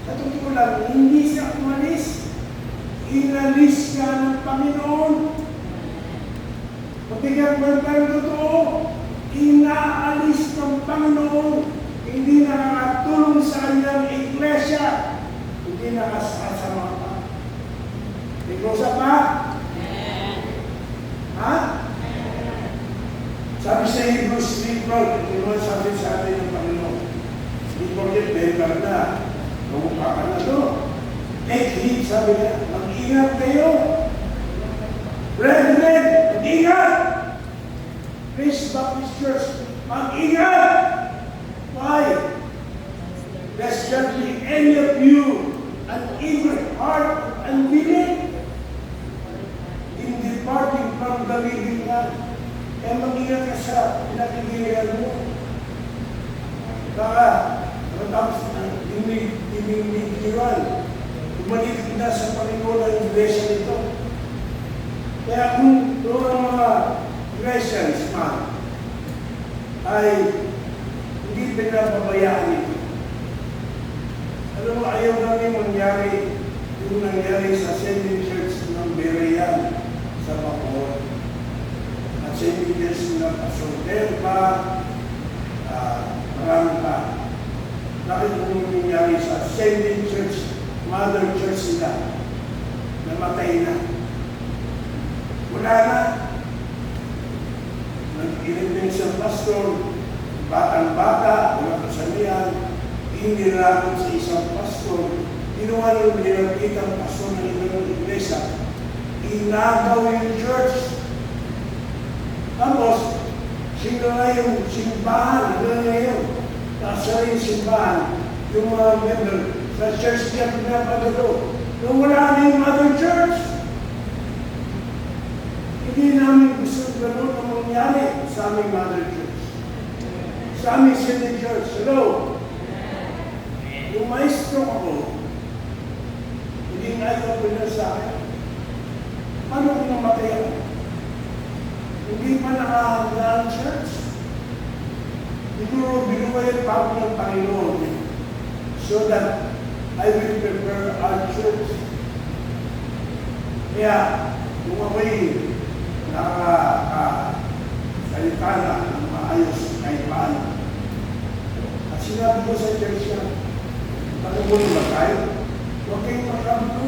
sa totoo lang, hindi siya umalis. Inalis siya ng Panginoon. Pagbigyan mo ng totoo, inaalis ng Panginoon. Hindi nakakatulong sa kanyang iglesia. Hindi nakasasama pa. May kusa pa? Ha? Sabi sa Hebrews 3:12, ito naman sabi sa atin ng Panginoon. Hindi porket member na, kamukha ka na to. Take heed, sabi niya, mag-ingat kayo. Brethren, mag-ingat! Grace Baptist Church, mag-ingat! Why? Lest there be any of you an evil heart and unbelief in departing from the living God. Kaya mag-ingat ka sa pinakigilihan mo. Baka, matapos na dinigdiwan, umalik na sa Panginoon ang iglesia nito. Kaya kung doon ang mga Christians man ay hindi pinapabayaan ito. Alam mo, ayaw namin mangyari yung nangyari sa Ascending Church ng Berean sa Bacoor. Ascending Church ng Asunter pa, marami pa. Bakit kung nangyari sa Ascending Church, Mother Church nila, namatay na. Wala na. Nag-inig sa pastor, batang-bata, wala kasanihan, inilakot sa isang pastor, ginawa ng nilagkitang pastor ng ibang iglesia, inagaw yung church. Tapos, sino na yung simbahan, ano na yun? Nasa yung simbahan, yung mga member, sa church niya pinapagalo. Nung wala na yung mother church, hindi namin gusto gano'n ang mangyari sa aming mother church. Sa aming city church. Hello? Yung maestro ako, hindi nga ito pinag sa akin. Paano ko namatay ako? Hindi pa nakahanda ang church. Siguro binuwayan pa ako ng Panginoon so that I will prepare our church. Kaya, kung ako'y nakakasalita na ng maayos kahit paano. At sinabi ko sa church niya, Panginoon ba tayo? Huwag kayong magkampo.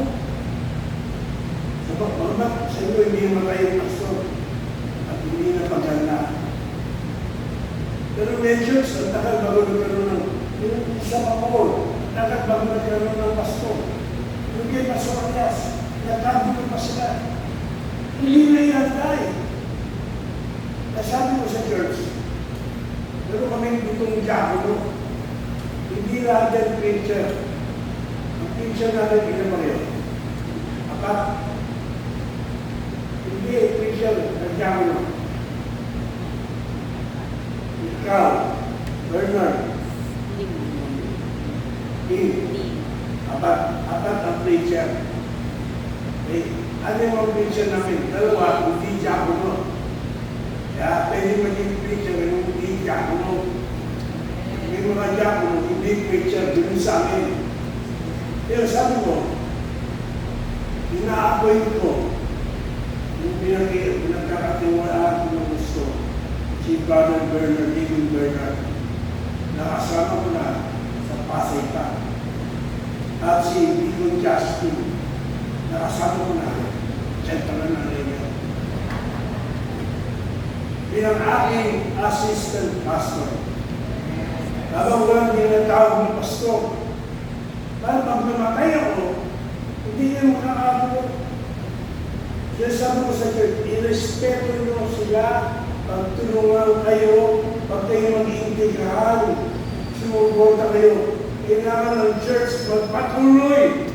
Sabag, magbat sa inyo hindi matay ang pastor at hindi na paganda. Pero may church, ang tagal bago nagkaroon ng isa pa po, tagal bago nagkaroon ng pastor. Yung kay Pastor Arias, nagkagulo pa sila. Hindi na iantay. Nasabi ko sa church, pero kami itong diakono, hindi lahat yan preacher. Ang preacher natin, ilan ba yun? Apat. Hindi preacher, nag-diakono. Ikaw, Bernard, Apat ang preacher. Okay? Ano yung mga preacher namin? Dalawa, hindi diakono. Kaya pwede maging preacher, hindi diakono. May mga diakono, hindi preacher, din sa amin. Pero sabi mo, ina-appoint ko yung pinagkakatiwalaan ko ng gusto, si Brother Bernard, David Bernard, nakasama ko na sa Pasay pa. At si Deacon Justin, nakasama ko na dyan pala na rin. Bilang aking assistant pastor, habang walang ginatawag ng pastor, dahil pag namatay ako, hindi niya makakabot. Kaya sabi ko sa church, irespeto nyo sila, pagtulungan kayo, pag kayo mag-integral, sumuporta kayo. Kailangan ng church magpatuloy.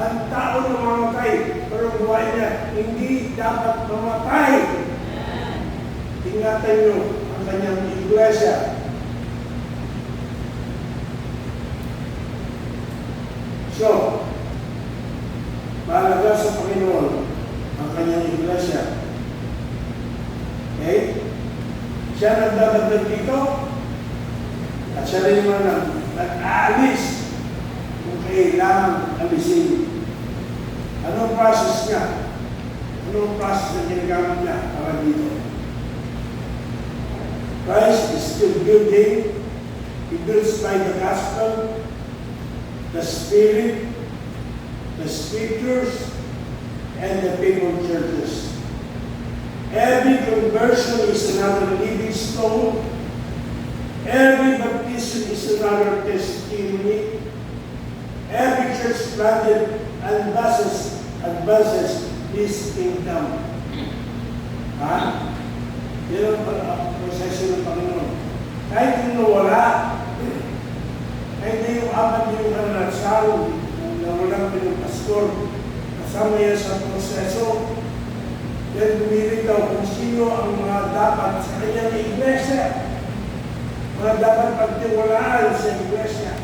Ang tao na mamatay, pero buhay niya, hindi dapat mamatay. Ingatan nyo ang kanyang iglesia. So, mahalaga sa Panginoon ang kanyang iglesia. Okay? Siya nagdadagdag dito at siya rin naman nag-aalis kung kailangan alisin. Anong process niya? Anong process na ginagamit niya para dito? Christ is still building. He builds by the gospel, the Spirit, the Scriptures, and the people churches. Every conversion is another living stone. Every baptism is another testimony. Every church planted advances His kingdom. Ha? Yan ang proseso ng Panginoon. Kahit yung nawala, kahit na yung apat yung kanalasaw na walang pinapastor, kasama yan sa proseso, yan pumilit daw kung sino ang mga dapat sa kanyang iglesia, mga dapat pagtiwalaan sa iglesia.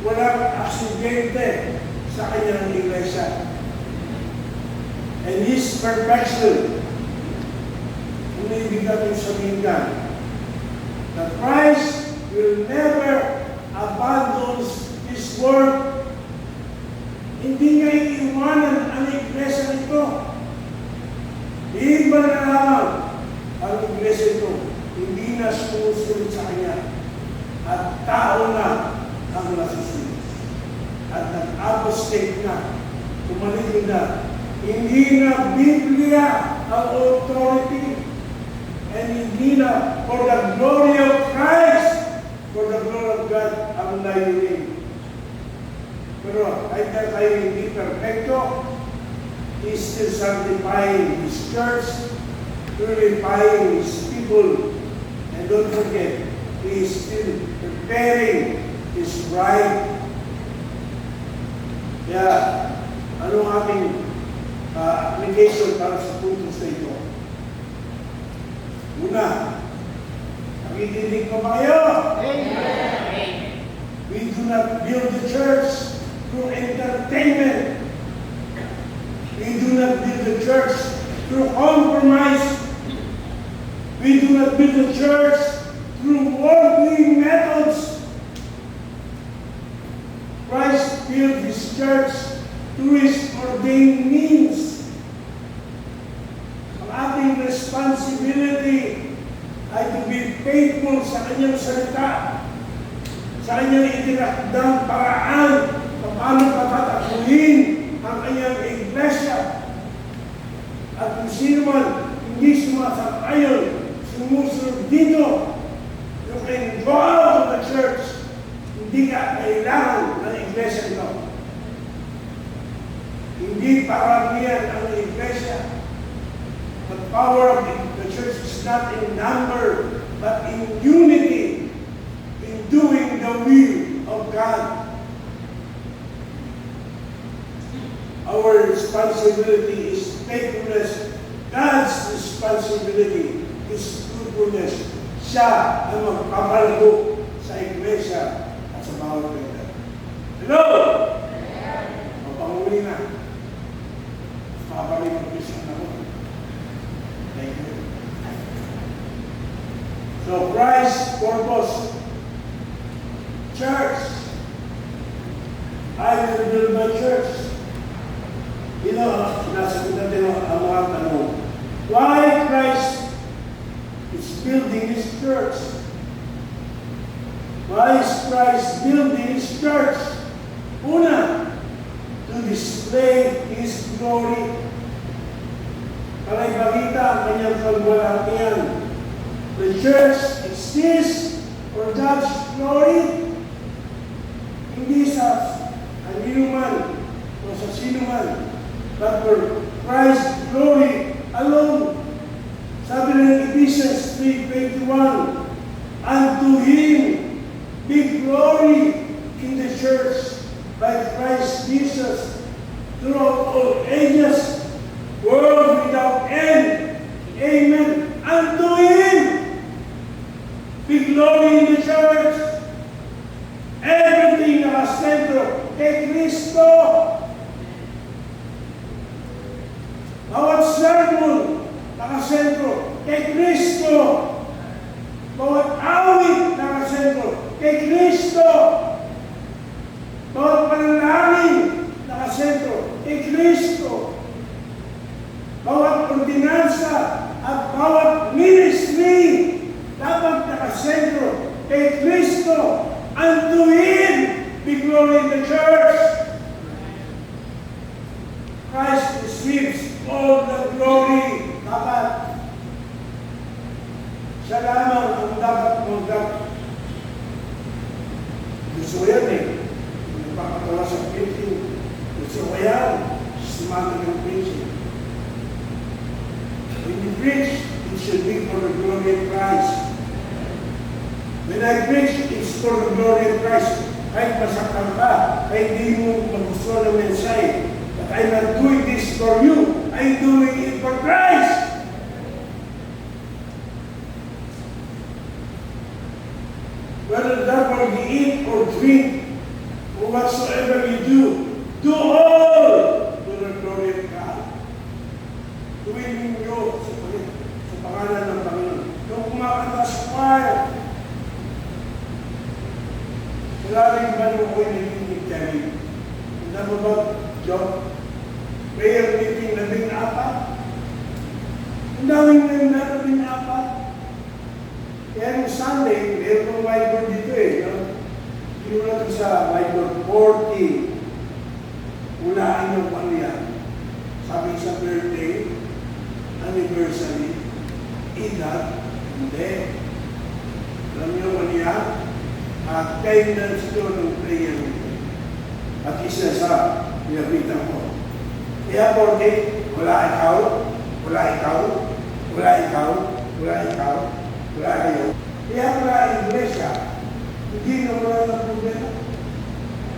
Walang aksidente sa kanyang iglesia. And His perfection, kung ibig natin sabihin ka, that Christ will never abandon His work. Hindi niya iiwanan ang iglesia nito. Iba na lamang ang iglesia ito. Hindi na sumusunod sa Kanya. At tao na ang nasusunod. At nag-apostate na. Tumaligid na. Hindi na Biblia ang authority. And hindi na for the glory of Christ, for the glory of God ang layunin. Pero kahit na tayo hindi perfecto, He is still sanctifying His church, purifying His people, and don't forget, He is still preparing His bride. Kaya, anong ating application para sa puntos na ito? Una, nakikinig pa ba kayo? Amen. We do not build the church through entertainment. We do not build the church through compromise. We do not build the church through worldly methods. Christ built His church through His ordained means. Ang ating responsibility ay to be faithful sa Kanyang salita, sa Kanyang itinakdang paraan paano papatakuhin ang Kanyang iglesia. At kung sino man hindi sumasang-ayon, sumusunod dito, you can go out of the church. Hindi ka kailangan ng iglesia ito. Hindi paramihan ang iglesia. The power of the church is not in number, but in unity, in doing the will of God. Our responsibility is faithfulness. God's responsibility is fruitfulness. Siya ang magpapalago sa iglesia at sa bawat pwede. Hello! Mapanguli na. purpose. Church. I will build my church. Sinasagot natin ang mga tanong. Why Christ is building His church? Why is Christ building His church? Una, to display His glory. Para ipakita ang kanyang kalwalhatian. The church exists for God's glory. Hindi sa kaninuman o sa sinuman, but for Christ's glory alone. Sabi ng Ephesians 3:21, unto Him be glory in the church by Christ Jesus throughout all ages, world without end. Amen. Unto Him be glory in the church. Everything nakasentro kay Kristo. Bawat sermon nakasentro kay Kristo. Bawat awit nakasentro kay Kristo. Bawat panalangin nakasentro kay Kristo. Bawat ordinansa at bawat ministry dapat nakasentro kay Kristo. Unto Him be glory in the church. Christ receives all the glory. Dapat siya lamang ang dapat manggap. Gusto ko yan eh. Nagpapatawa sa preaching. Gusto ko yan. Systematic ang preaching. When you preach, it should be for the glory of Christ. When I preach, it's for the glory of Christ. Kahit masaktan ka, kahit hindi mo magustuhan ng mensahe. But I'm not doing this for you. I'm doing it for Christ. Whether therefore you eat or drink, or whatsoever you do all to the glory of God. Tuwin ninyo sa pangalan ng Panginoon. Nung kumakanta sa choir, wala rin ba nung ako'y naging Terry? Ang dami ba, John? Prayer meeting 14? Ang daming 14. Kaya yung Sunday, meron ng whiteboard dito eh. Kinulat ko sa whiteboard, 40. Ulaan yung pangyan. Sabi sa birthday, anniversary, edad, hindi. Alam niyo ba niya? At guidance ito ng prayer meeting. At isa sa pinapitan ko. Kaya porque wala ikaw, wala ikaw, wala ikaw, wala ikaw, wala kayo. Kaya wala iglesia, hindi na wala ng problema.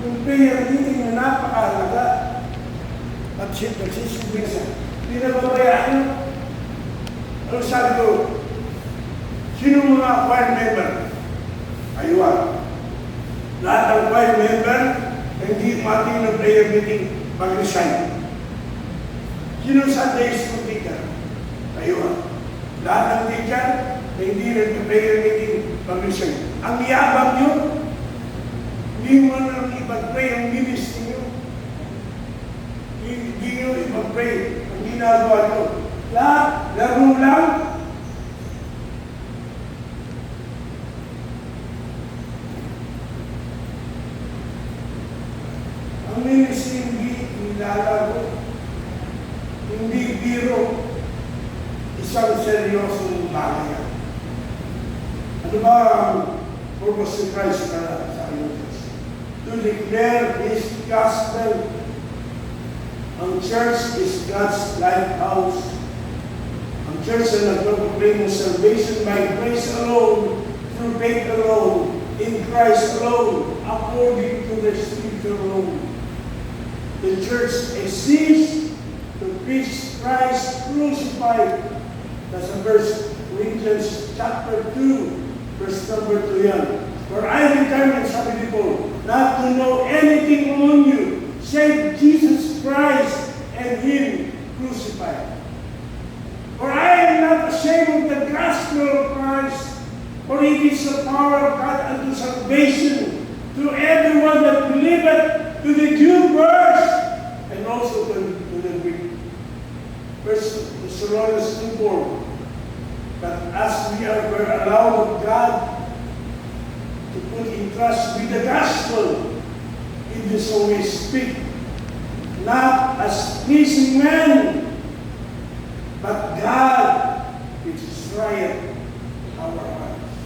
Yung prayer meeting na napakahalaga at nagsisubig siya. Hindi na babayaan nyo. Ano sabi ko? Sino mga choir member? Ayun. Lahat ng choir member, hindi pati ng prayer meeting mag-resign. Sino Sunday school teacher? Ayun. Lahat ng teacher, hindi nag-prayer meeting mag-resign. Ang yabang nyo, hindi mo nang ipag-pray ang ministry nyo. Hindi nyo ipag-pray ang ginagawa nyo. Lahat, laro lang. Ang ministry hindi nilalago, hindi biro, isang seryosong bagay. Ano ba ang purpose ni Christ para sa akin? To declare His gospel. Ang church is God's lighthouse. Ang church na nagpapagpray ng salvation by grace alone, through faith alone, in Christ alone, according to the Scripture alone. The church exists to preach Christ crucified. That's in verse Corinthians chapter 2, verse number 2 yan. For I determined, sabi ni Paul, not to know anything among you, save Jesus Christ and Him crucified. For I am not ashamed of the gospel of Christ, For it is the power of God unto salvation to everyone that believeth, to the Jew first, and also to the Greek. First Thessalonians 2:4. But as we were allowed of God to put in trust with the gospel, even so we speak, not as pleasing men, but God which is trieth our hearts.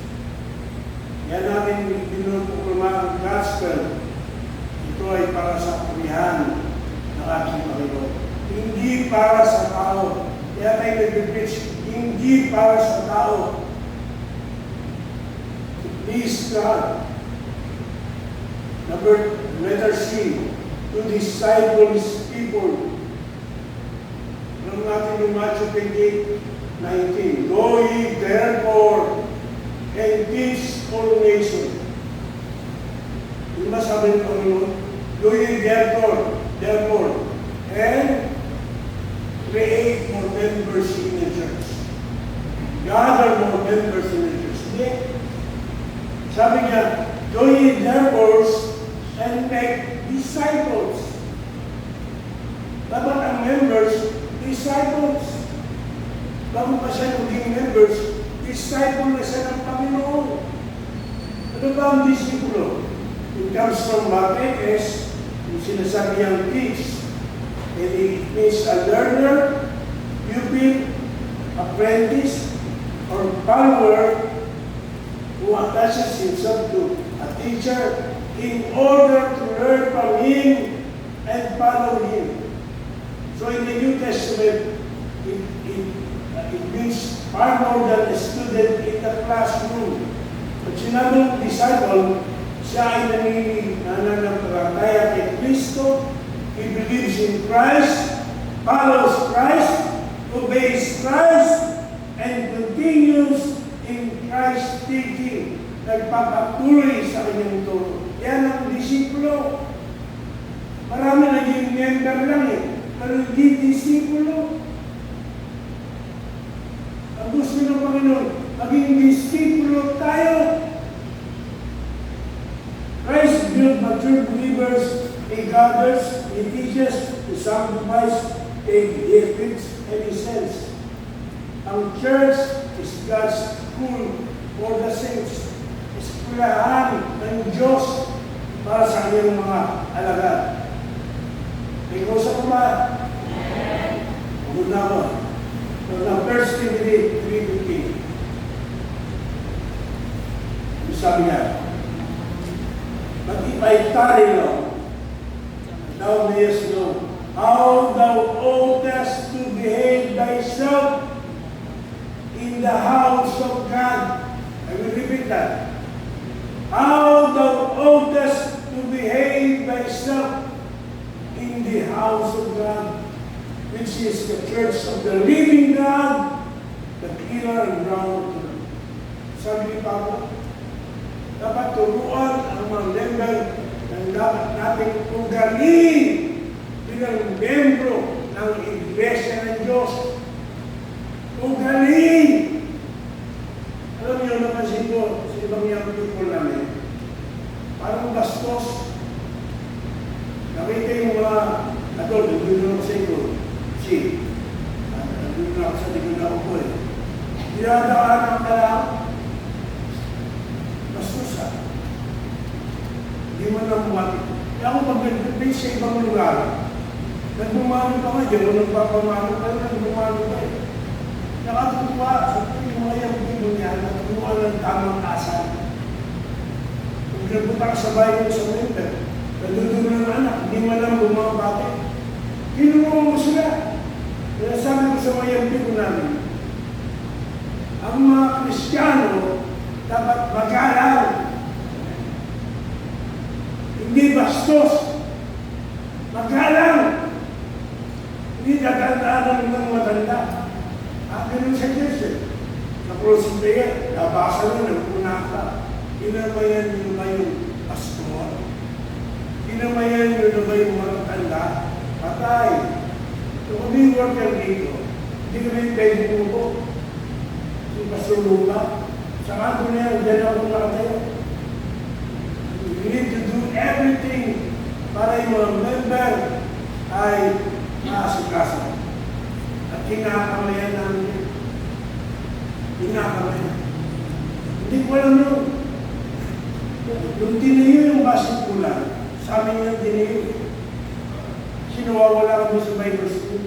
Yan natin binuproklama ang gospel. Ito ay para sa purihan ng ating Panginoon. Hindi para sa tao. Kaya tayo nag-preach, hindi para sa tao. To please God. Letter C, to disciple His people. Alam natin yung Matthew 28:19. Go ye therefore and teach all nations. Yung masabi ng Panginoon, go ye therefore, and create more members in the church. Gather more members in the church. Hindi. Sabi niya, go ye therefore and make disciples. Dapat ang members, disciples. Bago pa siya maging members, disciple na siya ng Panginoon. Ano ba ang disipulo? It comes from Maketes, yung sinasabi niyang teach. And it means a learner, pupil, apprentice, or follower who attaches himself to a teacher in order to learn from him and follow him. So in the New Testament, it means far more than a student in the classroom. Pag sinabing disciple, siya ay nananampalataya kay Kristo, he believes in Christ, follows Christ, obeys Christ, and continues in Christ's teaching. Nagpapatuloy sa kanyang turo. Yan ang disipulo. Marami naging member lang pero hindi disipulo. Ang gusto ng Panginoon, maging disipulo tayo. Christ built mature believers, He gathers, He teaches, He sanctifies, He equips, and He sends. Ang church is God's school for the saints. Eskwelahan ng Diyos para sa kanyang mga alagad. May kusa ko ba? Huwag na ako. So na 1 Timothy 3:15. Sabi niya, but if I tarry long, thou mayest know how thou oughtest to behave thyself in the house of God. I will repeat that. How thou oughtest to behave thyself in the house of God, which is the church of the living God, the pillar and ground of the Lord. Sabi ni Pablo, dapat turuan ang mga member ng dapat nating ugali bilang membro ng Iglesia ng Diyos. Ugali! Alam niyo, napansin ko sa ibang young people namin, parang bastos. Nakita yung mga adult, nandun ako sa ito, nandun ako sa likod ako po eh. Dinadaan ang kalang, bastos ha. Hindi mo na bumati. Kaya ako mag-base sa ibang lugar, nagbumano pa nga, diyan mo nagpapamano, pero nagbumano pa eh. Nakatutuwa, yung mga young people niya, natutuwa ng tamang asal. Kung nagpunta ka sa bayan sa member, nandun ng anak, hindi mo lang bumabati. Kinuha mo sila. Kaya sabi ko sa mga young people namin, ang mga Kristiyano dapat mag-aral. Hindi bastos. Mag-aral. Hindi dadandaan ng matanda. Ganun sa Diyos eh. Sa closing prayer, nabasa mo, nagpuna ka. Inamayan nyo ba yung pastor? Inamayan nyo na ba yung mga tanda? Patay. So kung may worker dito, hindi kami pwede po. Yung pastor Lula, Sa kanto na yan, dyan ako nakatayo. You need to do everything para yung mga member ay maasikaso. At kinakamayan namin yun. Kinakamayan. Hindi ko alam yun. Nung tiniyo yung basketball, sa amin yung tiniyo. Sinawawala kami sa Bible School.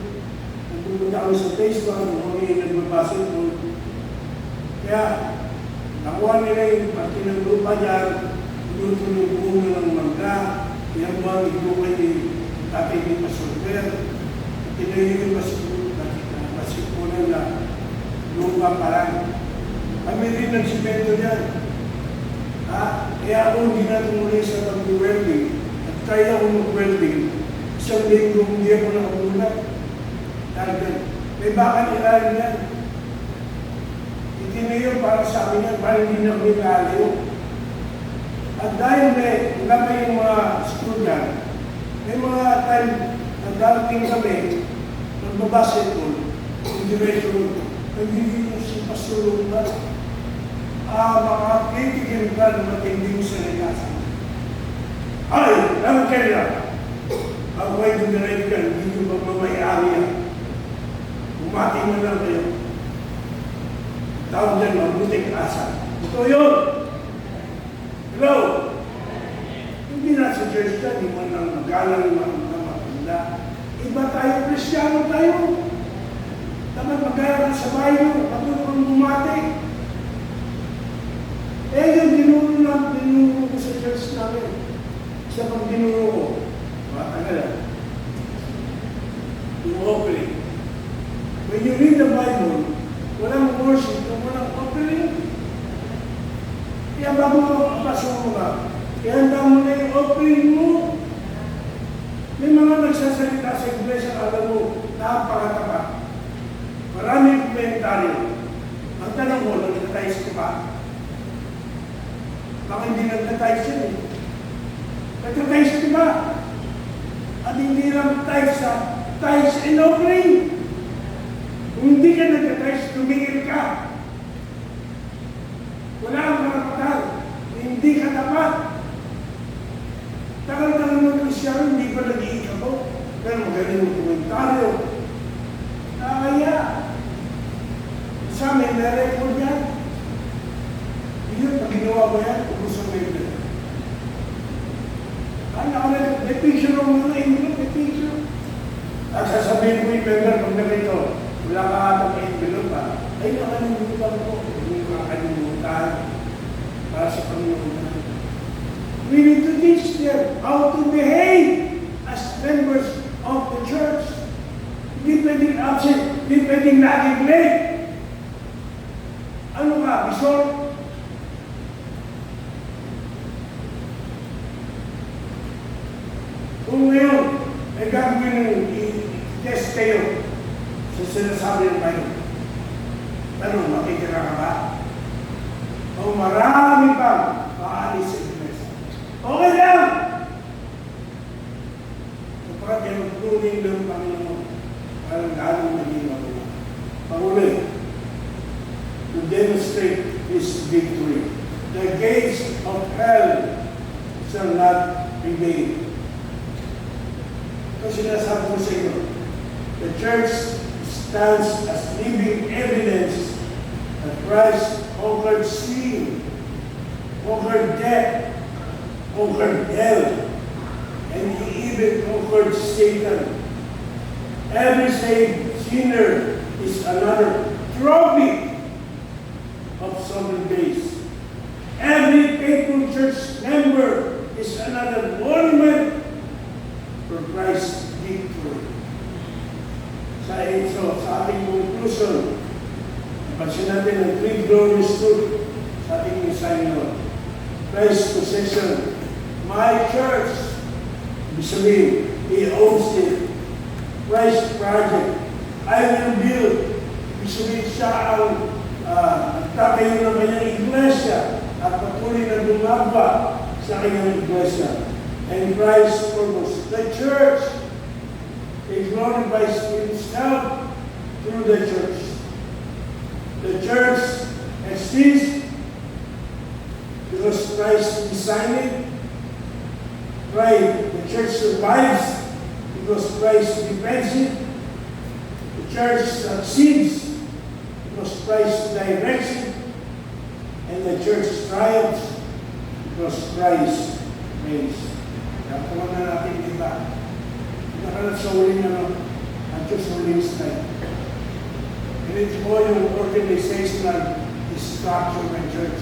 Nagpupunta kami sa Facebook, kami nagbabasketball. Kaya, nakuha nila yung pati ng lupa dyan, tuloy-tuloy buong ng mangga, yung mga iguman ni tatay ni Masulver, tinayo yung masikunan na lupa parang. Kami rin nagsimento dyan. Kaya ako hindi na tumuloy sa pag-welding. At try ako mag-welding. Isang linggo hindi ako nakamulat. Dahil may baka nilalim yan. Itinayo para sa amin yan, para hindi na kami lalayo. At dahil wala pa yung mga student, may mga time na darating kami, nagbabasketball, individual, nagiging si pasulong ba? Makakitigil ka na matinding sa ligasan. Ay, lang kaya, ako ay dumiray ka, hindi nyo magmamayari yan. Umati mo lang kayo. Tawag dyan, mabuting asa. Ito yun. Hello? Hindi na sa church ka, di mo nang magalang mga matanda. Iba tayo, Kristiyano tayo. Dapat magalang sa bayo, dapat kung bumati. Yung dinuro ko sa church namin. Isa pang dinuro ko, matagal. Yung offering. When you read the Bible, walang worship, walang offering. Kaya bago mapapasok mo ka, ihanda mo na yung offering mo. May mga nagsasalita sa iglesia, alam mo, napakataba. Maraming komentaryo. Ang tanong mo, nagtatayos ko pa. Baka hindi nagtatayos yun eh. Nagtatayos ka ba? At hindi lang tayos sa tayos and offering. Kung hindi ka nagtatayos, tumingin ka. Wala ang karapatan. Hindi ka dapat. Tagal-tagal ng Kristyano, hindi pa nag-iikabaw. Pero magaling yung komentaryo. Kaya, sa amin, na-record yan. Yun, pag ginawa ko yan, ubus ang Biblia. May picture ng mga envelope, may picture. At sasabihin ko yung member, pag ganito, wala ka atang envelope ha. Ay, nakalimutan ko. Hindi ko nakalimutan para sa Panginoon. We need to teach them how to behave as members of the church. Hindi pwedeng absent, hindi pwedeng laging late. Ano ka, Bishop? Kung ngayon, ay gagawin ng i-test kayo sa sinasabi ng Bible. Tanong, makikira ka ba? O marami pang maalis sa iglesia. Okay lang! Kapag yan ang tuning ng Panginoon, parang gano'ng naging ako. Panguli, to demonstrate His victory. The gates of hell shall not prevail. Ito sinasabi ko sa inyo, the church stands as living evidence that Christ conquered sin, conquered death, conquered hell, and He even conquered Satan. Every saved sinner is another trophy of solid base. Every faithful church member is another monument for Christ's victory. Sa ating conclusion, pansin natin ang three glorious truths sa ating mensahe noon. Christ's possession, my church, ibig sabihin, He owns it. Christ's project, I will build, ibig sabihin siya ang nagtatayo ng kanyang iglesia at patuloy na gumagawa sa kanyang iglesia. And Christ's purpose, the church, He glorifies Himself through the church. The church exists because Christ designed it. The church survives because Christ defends it. The church succeeds because Christ directs it. And the church triumphs because Christ reigns. Kaya kung na natin iba, nakalat sa huling ang Diyos huling strike. And it's more yung organizational structure ng church.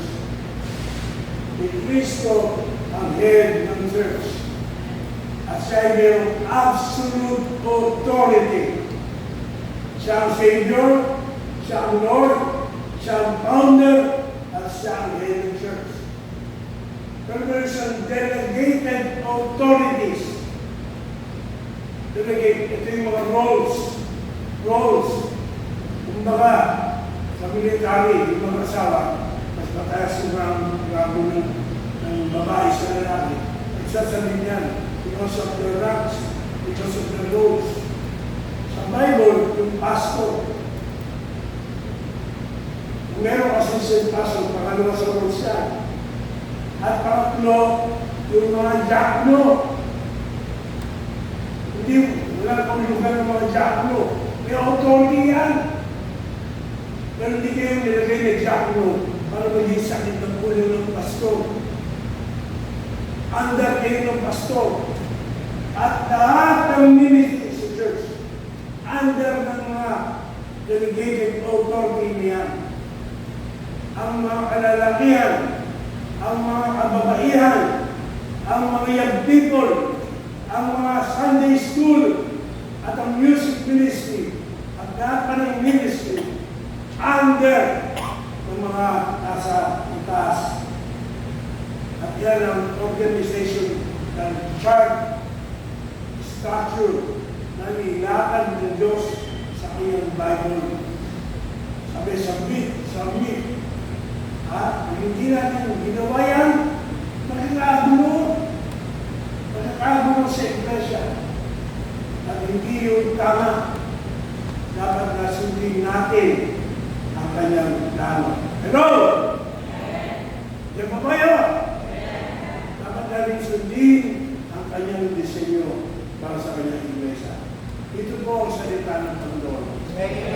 Si Kristo ang head ng church. At siya ay mayroong absolute authority. Siya ang Savior, siya ang Lord, siya ang founder, at siya ang head ng church. Pero meron siyang delegated authorities. Ito yung mga roles. Kumbaga, sa military, yung mga asawa, mas mataas yung rango ng babae sa lalaki. Nagsasabihin yan because of their ranks, because of their roles. Sa Bible, yung pastor, kung meron assistant pastor, pangalawa sa roles yan. At pangatlo, yung mga diakno. Hindi, wala kami lugar ng mga diakno. May authority yan. Pero hindi kayo nilagay na diakno para maging sakit ng ulo ng pastor. Under kayo ng pastor. At lahat ng ministry sa church, under ng mga delegated authority niya. Ang mga kalalakihan, ang mga kababaihan, ang mga young people, ang mga Sunday school, at ang music ministry, at lahat pa ng ministry, under ng mga nasa itaas. At yan ang organization ng church structure na nilakad ng Diyos sa kanyang Bible. Sabi, submit. Kung hindi natin ginawa yan, makakagulo sa iglesia. At hindi yung tama. Dapat nasundin natin ang kanyang tama. Hello? Yan pa ba yun? Dapat natin sundin ang kanyang disenyo para sa kanyang iglesia. Ito po ang salita ng Panginoon.